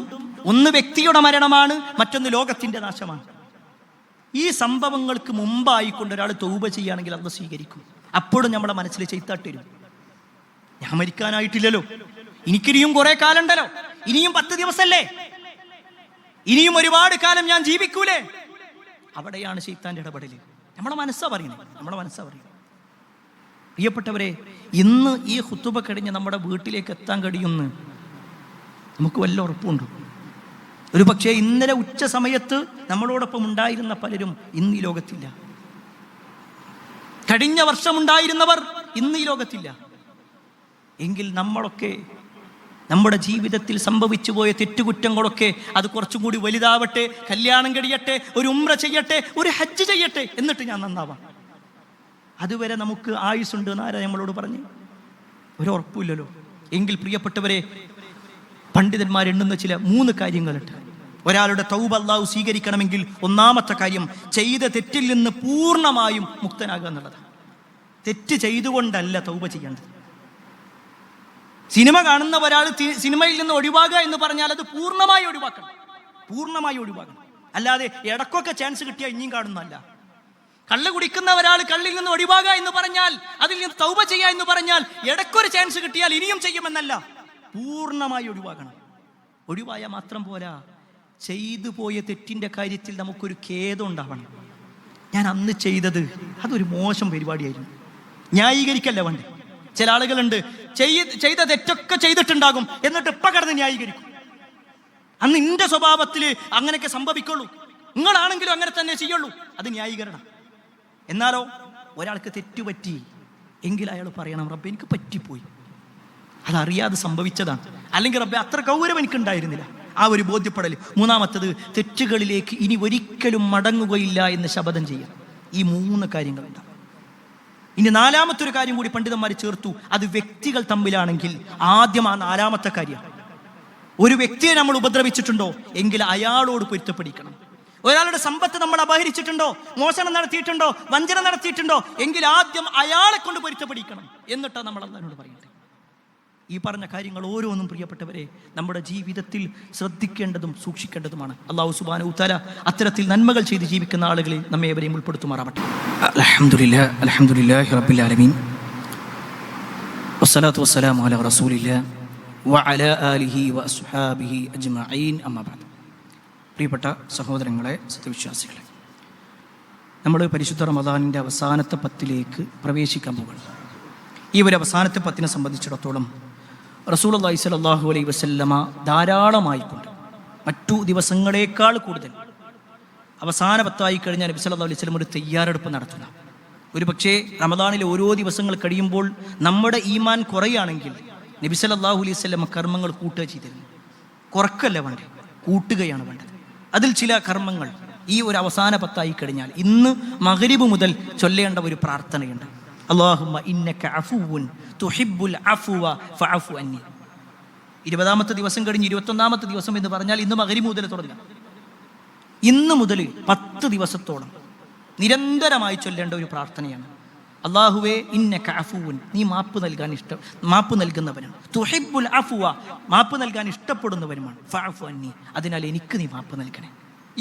ഒന്ന് വ്യക്തിയുടെ മരണമാണ്, മറ്റൊന്ന് ലോകത്തിന്റെ നാശമാണ്. ഈ സംഭവങ്ങൾക്ക് മുമ്പായിക്കൊണ്ട് ഒരാൾ തൗബ ചെയ്യുകയാണെങ്കിൽ അല്ലാഹു സ്വീകരിക്കും. അപ്പോഴും നമ്മുടെ മനസ്സിൽ ചെയ്താട്ടിരും, ഞാൻ മരിക്കാനായിട്ടില്ലല്ലോ, എനിക്കിനിയും കുറെ കാലം ഉണ്ടല്ലോ, ഇനിയും 10 ദിവസമല്ലേ, ഇനിയും ഒരുപാട് കാലം ഞാൻ ജീവിക്കൂലേ. അവിടെയാണ് ശൈത്താന്റെ ഇടപെടൽ. നമ്മുടെ മനസ്സാ പറയുന്നത്. പ്രിയപ്പെട്ടവരെ, ഇന്ന് ഈ ഖുതുബ കഴിഞ്ഞ് നമ്മുടെ വീട്ടിലേക്ക് എത്താൻ കഴിയുമെന്ന് നമുക്ക് വല്ല ഉറപ്പുണ്ട്? ഒരു പക്ഷേ ഇന്നലെ ഉച്ച സമയത്ത് നമ്മളോടൊപ്പം ഉണ്ടായിരുന്ന പലരും ഇന്ന് ഈ ലോകത്തില്ല. കഴിഞ്ഞ വർഷം ഉണ്ടായിരുന്നവർ ഇന്ന് ഈ ലോകത്തില്ല. എങ്കിൽ നമ്മളൊക്കെ നമ്മുടെ ജീവിതത്തിൽ സംഭവിച്ചു പോയ തെറ്റുകുറ്റങ്ങളൊക്കെ അത് കുറച്ചും കൂടി വലുതാവട്ടെ, കല്യാണം കഴിയട്ടെ, ഒരു ഉംറ ചെയ്യട്ടെ, ഒരു ഹജ്ജ് ചെയ്യട്ടെ, എന്നിട്ട് ഞാൻ നന്നാവാം. അതുവരെ നമുക്ക് ആയുസ്സുണ്ട് എന്നാരാ നമ്മളോട് പറഞ്ഞു? ഒരു ഉറപ്പില്ലല്ലോ. എങ്കിൽ പ്രിയപ്പെട്ടവരെ, പണ്ഡിതന്മാർ എണ്ണുന്ന ചില 3 കാര്യങ്ങളുണ്ട്. ഒരാളുടെ തൗബ അല്ലാഹു സ്വീകരിക്കണമെങ്കിൽ ഒന്നാമത്തെ കാര്യം ചെയ്ത തെറ്റിൽ നിന്ന് പൂർണ്ണമായും മുക്തനാകുക എന്നുള്ളതാണ്. തെറ്റ് ചെയ്തുകൊണ്ടല്ല തൗബ ചെയ്യേണ്ടത്. സിനിമ കാണുന്ന ഒരാൾ സിനിമയിൽ നിന്ന് ഒഴിവാകുക എന്ന് പറഞ്ഞാൽ അത് പൂർണ്ണമായി ഒഴിവാക്കണം, പൂർണ്ണമായി ഒഴിവാക്കണം. അല്ലാതെ ഇടക്കൊക്കെ ചാൻസ് കിട്ടിയാൽ ഇനിയും കാണുന്നതല്ല. കള്ള് കുടിക്കുന്ന ഒരാൾ കള്ളിൽ നിന്ന് ഒഴിവാകുക എന്ന് പറഞ്ഞാൽ, അതിൽ നിന്ന് തൗബ ചെയ്യുക എന്ന് പറഞ്ഞാൽ ഇടക്കൊരു ചാൻസ് കിട്ടിയാൽ ഇനിയും ചെയ്യുമെന്നല്ല, പൂർണ്ണമായി ഒഴിവാക്കണം. ഒഴിവായാൽ മാത്രം പോരാ, ചെയ്തു പോയ തെറ്റിന്റെ കാര്യത്തിൽ നമുക്കൊരു ഖേദം ഉണ്ടാവണം. ഞാൻ അന്ന് ചെയ്തത് അതൊരു മോശം പരിപാടിയായിരുന്നു, ന്യായീകരിക്കല്ല വേണ്ട. ചില ആളുകളുണ്ട് ചെയ്ത തെറ്റൊക്കെ ചെയ്തിട്ടുണ്ടാകും, എന്നിട്ട് ഇപ്പൊ കടന്ന് ന്യായീകരിക്കും. അന്ന് നിന്റെ സ്വഭാവത്തിൽ അങ്ങനെയൊക്കെ സംഭവിക്കുള്ളൂ, നിങ്ങളാണെങ്കിലും അങ്ങനെ തന്നെ ചെയ്യുള്ളൂ, അത് ന്യായീകരണം. എന്നാലോ ഒരാൾക്ക് തെറ്റുപറ്റി എങ്കിൽ അയാൾ പറയണം, റബ്ബേ എനിക്ക് പറ്റിപ്പോയി, അതറിയാതെ സംഭവിച്ചതാണ്, അല്ലെങ്കിൽ റബ്ബേ അത്ര ഗൗരവം എനിക്കുണ്ടായിരുന്നില്ല, ആ ഒരു ബോധ്യപ്പെടൽ. മൂന്നാമത്തത്, തെറ്റുകളിലേക്ക് ഇനി ഒരിക്കലും മടങ്ങുകയില്ല എന്ന് ശപഥം ചെയ്യാം. ഈ 3 കാര്യങ്ങളുണ്ടാവും. ഇനി 4മത്തൊരു കാര്യം കൂടി പണ്ഡിതന്മാർ ചേർത്തു, അത് വ്യക്തികൾ തമ്മിലാണെങ്കിൽ ആദ്യം ആ 4മത്തെ കാര്യം. ഒരു വ്യക്തിയെ നമ്മൾ ഉപദ്രവിച്ചിട്ടുണ്ടോ എങ്കിൽ അയാളോട് പൊരുത്തപ്പെടിക്കണം. ഒരാളുടെ സമ്പത്ത് നമ്മൾ അപഹരിച്ചിട്ടുണ്ടോ, മോഷണം നടത്തിയിട്ടുണ്ടോ, വഞ്ചന നടത്തിയിട്ടുണ്ടോ എങ്കിൽ ആദ്യം അയാളെ കൊണ്ട് പൊരുത്തപ്പെടിക്കണം, എന്നിട്ടാണ് നമ്മൾ അള്ളാഹുവിനോട് പറയേണ്ടത്. ഈ പറഞ്ഞ കാര്യങ്ങൾ ഓരോന്നും പ്രിയപ്പെട്ടവരെ നമ്മുടെ ജീവിതത്തിൽ ശ്രദ്ധിക്കേണ്ടതും സൂക്ഷിക്കേണ്ടതുമാണ്. അല്ലാഹു സുബ്ഹാനഹു തആല അത്തരത്തിൽ നന്മകൾ ചെയ്ത് ജീവിക്കുന്ന ആളുകളിൽ നമ്മെ ഏവരെയും ഉൾപ്പെടുത്തുമാറാവട്ടെ. അൽഹംദുലില്ലാഹി റബ്ബിൽ ആലമീൻ വസ്സലാത്തു വസ്സലാമു അലാ റസൂലില്ലാഹി വഅലാ ആലിഹി വഅസ്ഹാബിഹി അജ്മഈൻ. അമ്മാ ബഅദ്. പ്രിയപ്പെട്ട സഹോദരങ്ങളെ, സത്യവിശ്വാസികളെ, നമ്മൾ പരിശുദ്ധ റമദാനിൻ്റെ അവസാനത്തെ 10ലേക്ക് പ്രവേശിക്കാൻ പോകുന്നു. ഈ ഒരു അവസാനത്തെ 10നെ സംബന്ധിച്ചിടത്തോളം റസൂലുള്ളാഹി സ്വല്ലല്ലാഹു അലൈഹി വസല്ലമ ധാരാളമായിക്കൊണ്ട് മറ്റു ദിവസങ്ങളേക്കാൾ കൂടുതൽ അവസാന 10 കഴിഞ്ഞാൽ നബി സല്ലല്ലാഹു അലൈഹി വസല്ലം ഒരു തയ്യാറെടുപ്പ് നടത്തുക. ഒരു പക്ഷേ റമദാനിലെ ഓരോ ദിവസങ്ങൾ കഴിയുമ്പോൾ നമ്മുടെ ഈമാൻ കുറയുകയാണെങ്കിൽ നബി സല്ലല്ലാഹു അലൈഹി വസല്ലം കർമ്മങ്ങൾ കൂട്ടുക ചെയ്തിരുന്നു. കുറക്കല്ല വേണ്ടത്, കൂട്ടുകയാണ് വേണ്ടത്. അതിൽ ചില കർമ്മങ്ങൾ ഈ ഒരു അവസാന 10 കഴിഞ്ഞാൽ ഇന്ന് മഗ്രിബ് മുതൽ ചൊല്ലേണ്ട ഒരു പ്രാർത്ഥനയുണ്ട്. അല്ലാഹുമ്മ ഇന്നക അഫുവുൻ തുഹിബ്ബുൽ അഫ്വ ഫഅഫു അന്നി. 20ാമത്തെ ദിവസം കഴിഞ്ഞ് 21ാമത്തെ ദിവസം എന്ന് പറഞ്ഞാൽ ഇന്ന് മഗ്രിബ് മുതൽ തുടങ്ങാം. ഇന്ന് മുതൽ 10 ദിവസത്തോളം നിരന്തരമായി ചൊല്ലേണ്ട ഒരു പ്രാർത്ഥനയാണ്. അല്ലാഹുവേ ഇന്നക അഫുവുൻ, നീ മാപ്പ് നൽകുന്നവനാണ്. തുഹിബ്ബുൽ അഫ്വ, മാപ്പ് നൽകാൻ ഇഷ്ടപ്പെടുന്നവനുമാണ്. ഫഅഫു അന്നി, അതിനാൽ എനിക്ക് നീ മാപ്പ് നൽകണേ.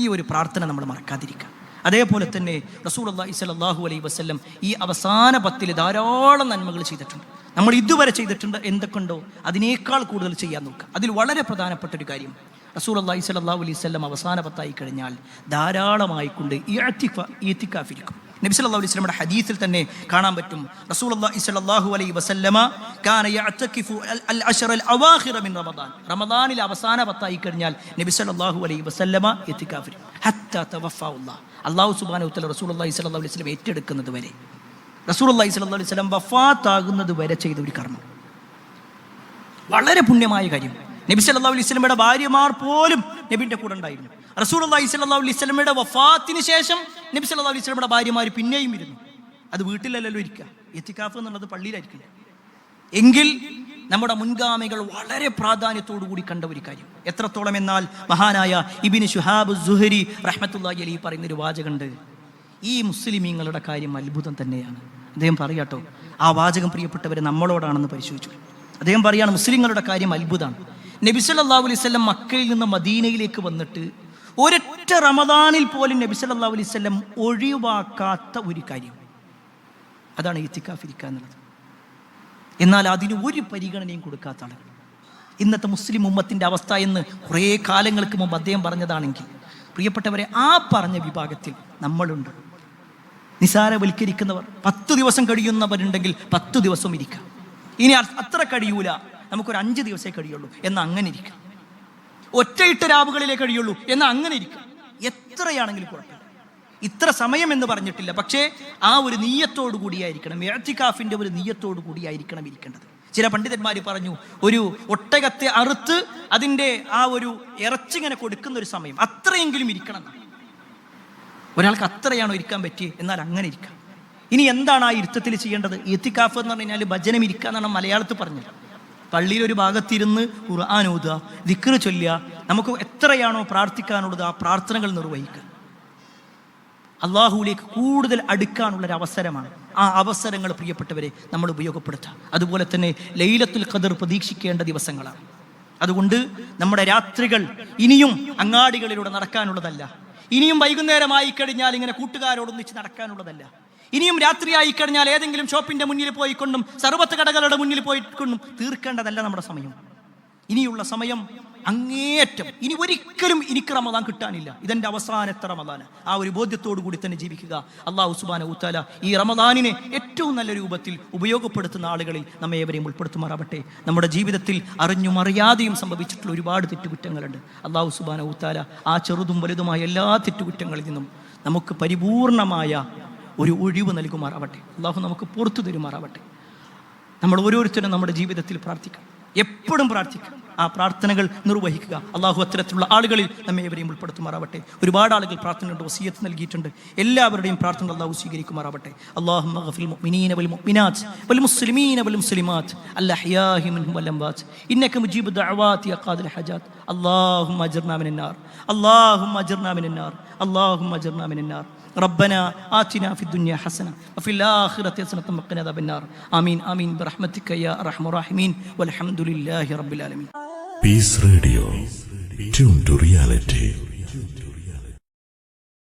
ഈ ഒരു പ്രാർത്ഥന നമ്മൾ മറക്കാതിരിക്കുക. അതേപോലെ തന്നെ റസൂലുള്ളാഹി സ്വല്ലല്ലാഹു അലൈഹി വസല്ലം ഈ അവസാന 10 ധാരാളം നന്മകൾ ചെയ്തിട്ടുണ്ട്. നമ്മൾ ഇതുവരെ ചെയ്തിട്ടുണ്ട് എന്തൊക്കെയുണ്ടോ അതിനേക്കാൾ കൂടുതൽ ചെയ്യാൻ നോക്കുക. അതിൽ വളരെ പ്രധാനപ്പെട്ട ഒരു കാര്യം, റസൂലുള്ളാഹി സ്വല്ലല്ലാഹു അലൈഹി വസല്ലം അവസാന 10 കഴിഞ്ഞാൽ ധാരാളമായി കൊണ്ട് ഇഅ്തികാഫിരിക്കും. നബി സല്ലല്ലാഹു അലൈഹി വസല്ലമയുടെ ഹദീസിൽ തന്നെ കാണാൻ പറ്റും, റസൂലുള്ളാഹി സ്വല്ലല്ലാഹു അലൈഹി വസല്ലമ കാന യഅ്തകിഫു അൽ അശ്റ അൽ അവാഖിറ മിൻ റമദാൻ. റമദാനിലെ അവസാന 10 കഴിഞ്ഞാൽ നബി സല്ലല്ലാഹു അലൈഹി വസല്ലമ ഇഅ്തികാഫിരിക്കും ഹത്താ തവഫാഹുല്ലാഹ്. അല്ലാഹു സുബ്ഹാനഹു വതആല റസൂലുള്ളാഹി സ്വല്ലല്ലാഹു അലൈഹി വസല്ലം ഏറ്റെടുക്കുന്നത് വരെ, റസൂലുള്ളാഹി സ്വല്ലല്ലാഹു അലൈഹി വസല്ലം വഫാത്താകുന്നത് വരെ ചെയ്ത ഒരു കർമ്മം, വളരെ പുണ്യമായ കാര്യം. നബി സല്ലല്ലാഹു അലൈഹി വസല്ലമയുടെ ഭാര്യമാർ പോലും നബിയുടെ കൂടെ ഉണ്ടായിരുന്നു. റസൂലുള്ളാഹി സ്വല്ലല്ലാഹു അലൈഹി വസല്ലമയുടെ വഫാത്തിന് ശേഷം നബി സല്ലല്ലാഹു അലൈഹി വസല്ലമയുടെ ഭാര്യമാർ പിന്നെയും ഇരുന്നു. അത് വീട്ടിലല്ലല്ലോ ഇരിക്കുക, ഇത്തികാഫ് എന്നുള്ളത് പള്ളിയിലായിരിക്കില്ല. എങ്കിൽ നമ്മുടെ മുൻഗാമികൾ വളരെ പ്രാധാന്യത്തോടു കൂടി കണ്ട ഒരു കാര്യം. എത്രത്തോളം എന്നാൽ മഹാനായ ഇബ്നു ശുഹാബ് സുഹരി റഹ്മത്തുള്ളാഹി അലൈഹി പറയുന്ന ഒരു വാചകമുണ്ട്, ഈ മുസ്ലിമീങ്ങളുടെ കാര്യം അത്ഭുതം തന്നെയാണ്. അദ്ദേഹം പറയാട്ടോ, ആ വാചകം പ്രിയപ്പെട്ടവരെ നമ്മളോടാണെന്ന് പരിശോധിച്ചു. അദ്ദേഹം പറയാണ്, മുസ്ലിങ്ങളുടെ കാര്യം അത്ഭുതമാണ്. നബി സല്ലല്ലാഹു അലൈഹി വസല്ലം മക്കയിൽ നിന്ന് മദീനയിലേക്ക് വന്നിട്ട് ഒരൊറ്റ റമദാനിൽ പോലും നബി സല്ലല്ലാഹു അലൈഹി വസല്ലം ഒഴിവാക്കാത്ത ഒരു കാര്യം, അതാണ് ഇത്തികാഫ് ഇരിക്കുക എന്നുള്ളത്. എന്നാൽ അതിന് ഒരു പരിഗണനയും കൊടുക്കാത്ത ആളുകൾ ഇന്നത്തെ മുസ്ലിം ഉമ്മത്തിൻ്റെ അവസ്ഥ എന്ന് കുറേ കാലങ്ങൾക്ക് മുമ്പ് അദ്ദേഹം പറഞ്ഞതാണെങ്കിൽ, പ്രിയപ്പെട്ടവരെ, ആ പറഞ്ഞ വിഭാഗത്തിൽ നമ്മളുണ്ട്. നിസാരവൽക്കരിക്കുന്നവർ, 10 ദിവസം കഴിയുന്നവരുണ്ടെങ്കിൽ 10 ദിവസം ഇരിക്കാം. ഇനി അത്ര കഴിയൂല, നമുക്കൊരു 5 ദിവസമേ കഴിയുള്ളൂ എന്നാൽ അങ്ങനെ ഇരിക്കാം. ഒറ്റയിട്ട രാവുകളിലേ കഴിയുള്ളൂ എന്നാൽ അങ്ങനെ ഇരിക്കാം. എത്രയാണെങ്കിലും കുഴപ്പമില്ല, ഇത്ര സമയം എന്ന് പറഞ്ഞിട്ടില്ല. പക്ഷേ ആ ഒരു നീയത്തോടു കൂടിയായിരിക്കണം, ഇഅ്തികാഫിന്റെ ഒരു നീയത്തോടു കൂടിയായിരിക്കണം ഇരിക്കേണ്ടത്. ചില പണ്ഡിതന്മാർ പറഞ്ഞു, ഒരു ഒട്ടകത്തെ അറുത്ത് അതിൻ്റെ ആ ഒരു ഇറച്ചിങ്ങനെ കൊടുക്കുന്ന ഒരു സമയം അത്രയെങ്കിലും ഇരിക്കണം. ഒരാൾക്ക് അത്രയാണോ ഇരിക്കാൻ പറ്റിയത്? എന്നാൽ അങ്ങനെ ഇരിക്കാം. ഇനി എന്താണ് ആ ഇരുത്തത്തിൽ ചെയ്യേണ്ടത്? ഇഅ്തികാഫ് എന്ന് പറഞ്ഞു കഴിഞ്ഞാൽ ഭജനം ഇരിക്കുക എന്നാണ് മലയാളത്തിൽ പറഞ്ഞത്. പള്ളിയിൽ ഒരു ഭാഗത്തിരുന്ന് ഖുർആൻ ഓതുക, ദിക്ർ ചൊല്ലുക, നമുക്ക് എത്രയാണോ പ്രാർത്ഥിക്കാനുള്ളത് ആ പ്രാർത്ഥനകൾ നിർവഹിക്കുക. അള്ളാഹുവിലേക്ക് കൂടുതൽ അടുക്കാനുള്ളൊരു അവസരമാണ്. ആ അവസരങ്ങൾ പ്രിയപ്പെട്ടവരെ നമ്മൾ ഉപയോഗപ്പെടുത്തുക. അതുപോലെ തന്നെ ലൈലത്തുൽ ഖദർ പ്രതീക്ഷിക്കേണ്ട ദിവസങ്ങളാണ്. അതുകൊണ്ട് നമ്മുടെ രാത്രികൾ ഇനിയും അങ്ങാടികളിലൂടെ നടക്കാനുള്ളതല്ല, ഇനിയും വൈകുന്നേരമായി കഴിഞ്ഞാൽ ഇങ്ങനെ കൂട്ടുകാരോടൊന്നിച്ച് നടക്കാനുള്ളതല്ല, ഇനിയും രാത്രിയായി കഴിഞ്ഞാൽ ഏതെങ്കിലും ഷോപ്പിന്റെ മുന്നിൽ പോയിക്കൊണ്ടും സർവത്ത് കടകളുടെ മുന്നിൽ പോയിക്കൊണ്ടും തീർക്കേണ്ടതല്ല നമ്മുടെ സമയം. ഇനിയുള്ള സമയം അങ്ങേയറ്റം, ഇനി ഒരിക്കലും എനിക്ക് റമദാൻ കിട്ടാനില്ല, ഇതെന്റെ അവസാനത്തെ റമദാൻ. ആ ഒരു ബോധ്യത്തോടു കൂടി തന്നെ ജീവിക്കുക. അല്ലാഹു സുബ്ഹാനഹു വ തആല ഈ റമദാനിനെ ഏറ്റവും നല്ല രൂപത്തിൽ ഉപയോഗപ്പെടുത്തുന്ന ആളുകളിൽ നമ്മെ ഏവരെയും ഉൾപ്പെടുത്തുമാറാവട്ടെ. നമ്മുടെ ജീവിതത്തിൽ അറിഞ്ഞും അറിയാതെയും സംഭവിച്ചിട്ടുള്ള ഒരുപാട് തെറ്റുകുറ്റങ്ങളുണ്ട്. അല്ലാഹു സുബ്ഹാനഹു വ തആല ആ ചെറുതും വലുതുമായ എല്ലാ തെറ്റുകുറ്റങ്ങളിൽ നിന്നും നമുക്ക് പരിപൂർണമായ ഒരു ഒഴിവ് നൽകുമാറാവട്ടെ. അല്ലാഹു നമുക്ക് പുറത്തു തരുമാറാവട്ടെ. നമ്മൾ ഓരോരുത്തരും നമ്മുടെ ജീവിതത്തിൽ പ്രാർത്ഥിക്കണം, എപ്പോഴും പ്രാർത്ഥിക്കണം, ആ പ്രാർത്ഥനകൾ നിർവഹിക്കുക. അള്ളാഹു അത്തരത്തിലുള്ള ആളുകളിൽ നമ്മെ ഏവരെയും ഉൾപ്പെടുത്തുമാറാവട്ടെ. ഒരുപാട് ആളുകൾ പ്രാർത്ഥനയുടെ വസിയത്ത് നൽകിയിട്ടുണ്ട്. എല്ലാവരുടെയും പ്രാർത്ഥന അള്ളാഹു സ്വീകരിക്കുമാറാവട്ടെ. അല്ലാഹുമ്മ ഗഫിൽ മുഅ്മിനീന വൽ മുഅ്മിനാത്ത് വൽ മുസ്ലിമീന വൽ മുസ്ലിമാത്ത് അൽഅഹ്യാഇ മിൻഹും വൽ അംവാത്ത് ഇന്നക മുജീബു ദഅവാതി യാ ഖാദിൽ ഹജാത്ത് അല്ലാഹുമ്മ അജിർനാ മിനൻ നാർ അല്ലാഹുമ്മ അജിർനാ മിനൻ നാർ അല്ലാഹുമ്മ അജിർനാ മിനൻ നാർ ربنا آتنا في الدنيا حسنة وفي الآخرة حسنة وقنا عذاب النار آمين آمين برحمتك يا أرحم الراحمين والحمد لله رب العالمين. Peace Radio, tuned to reality.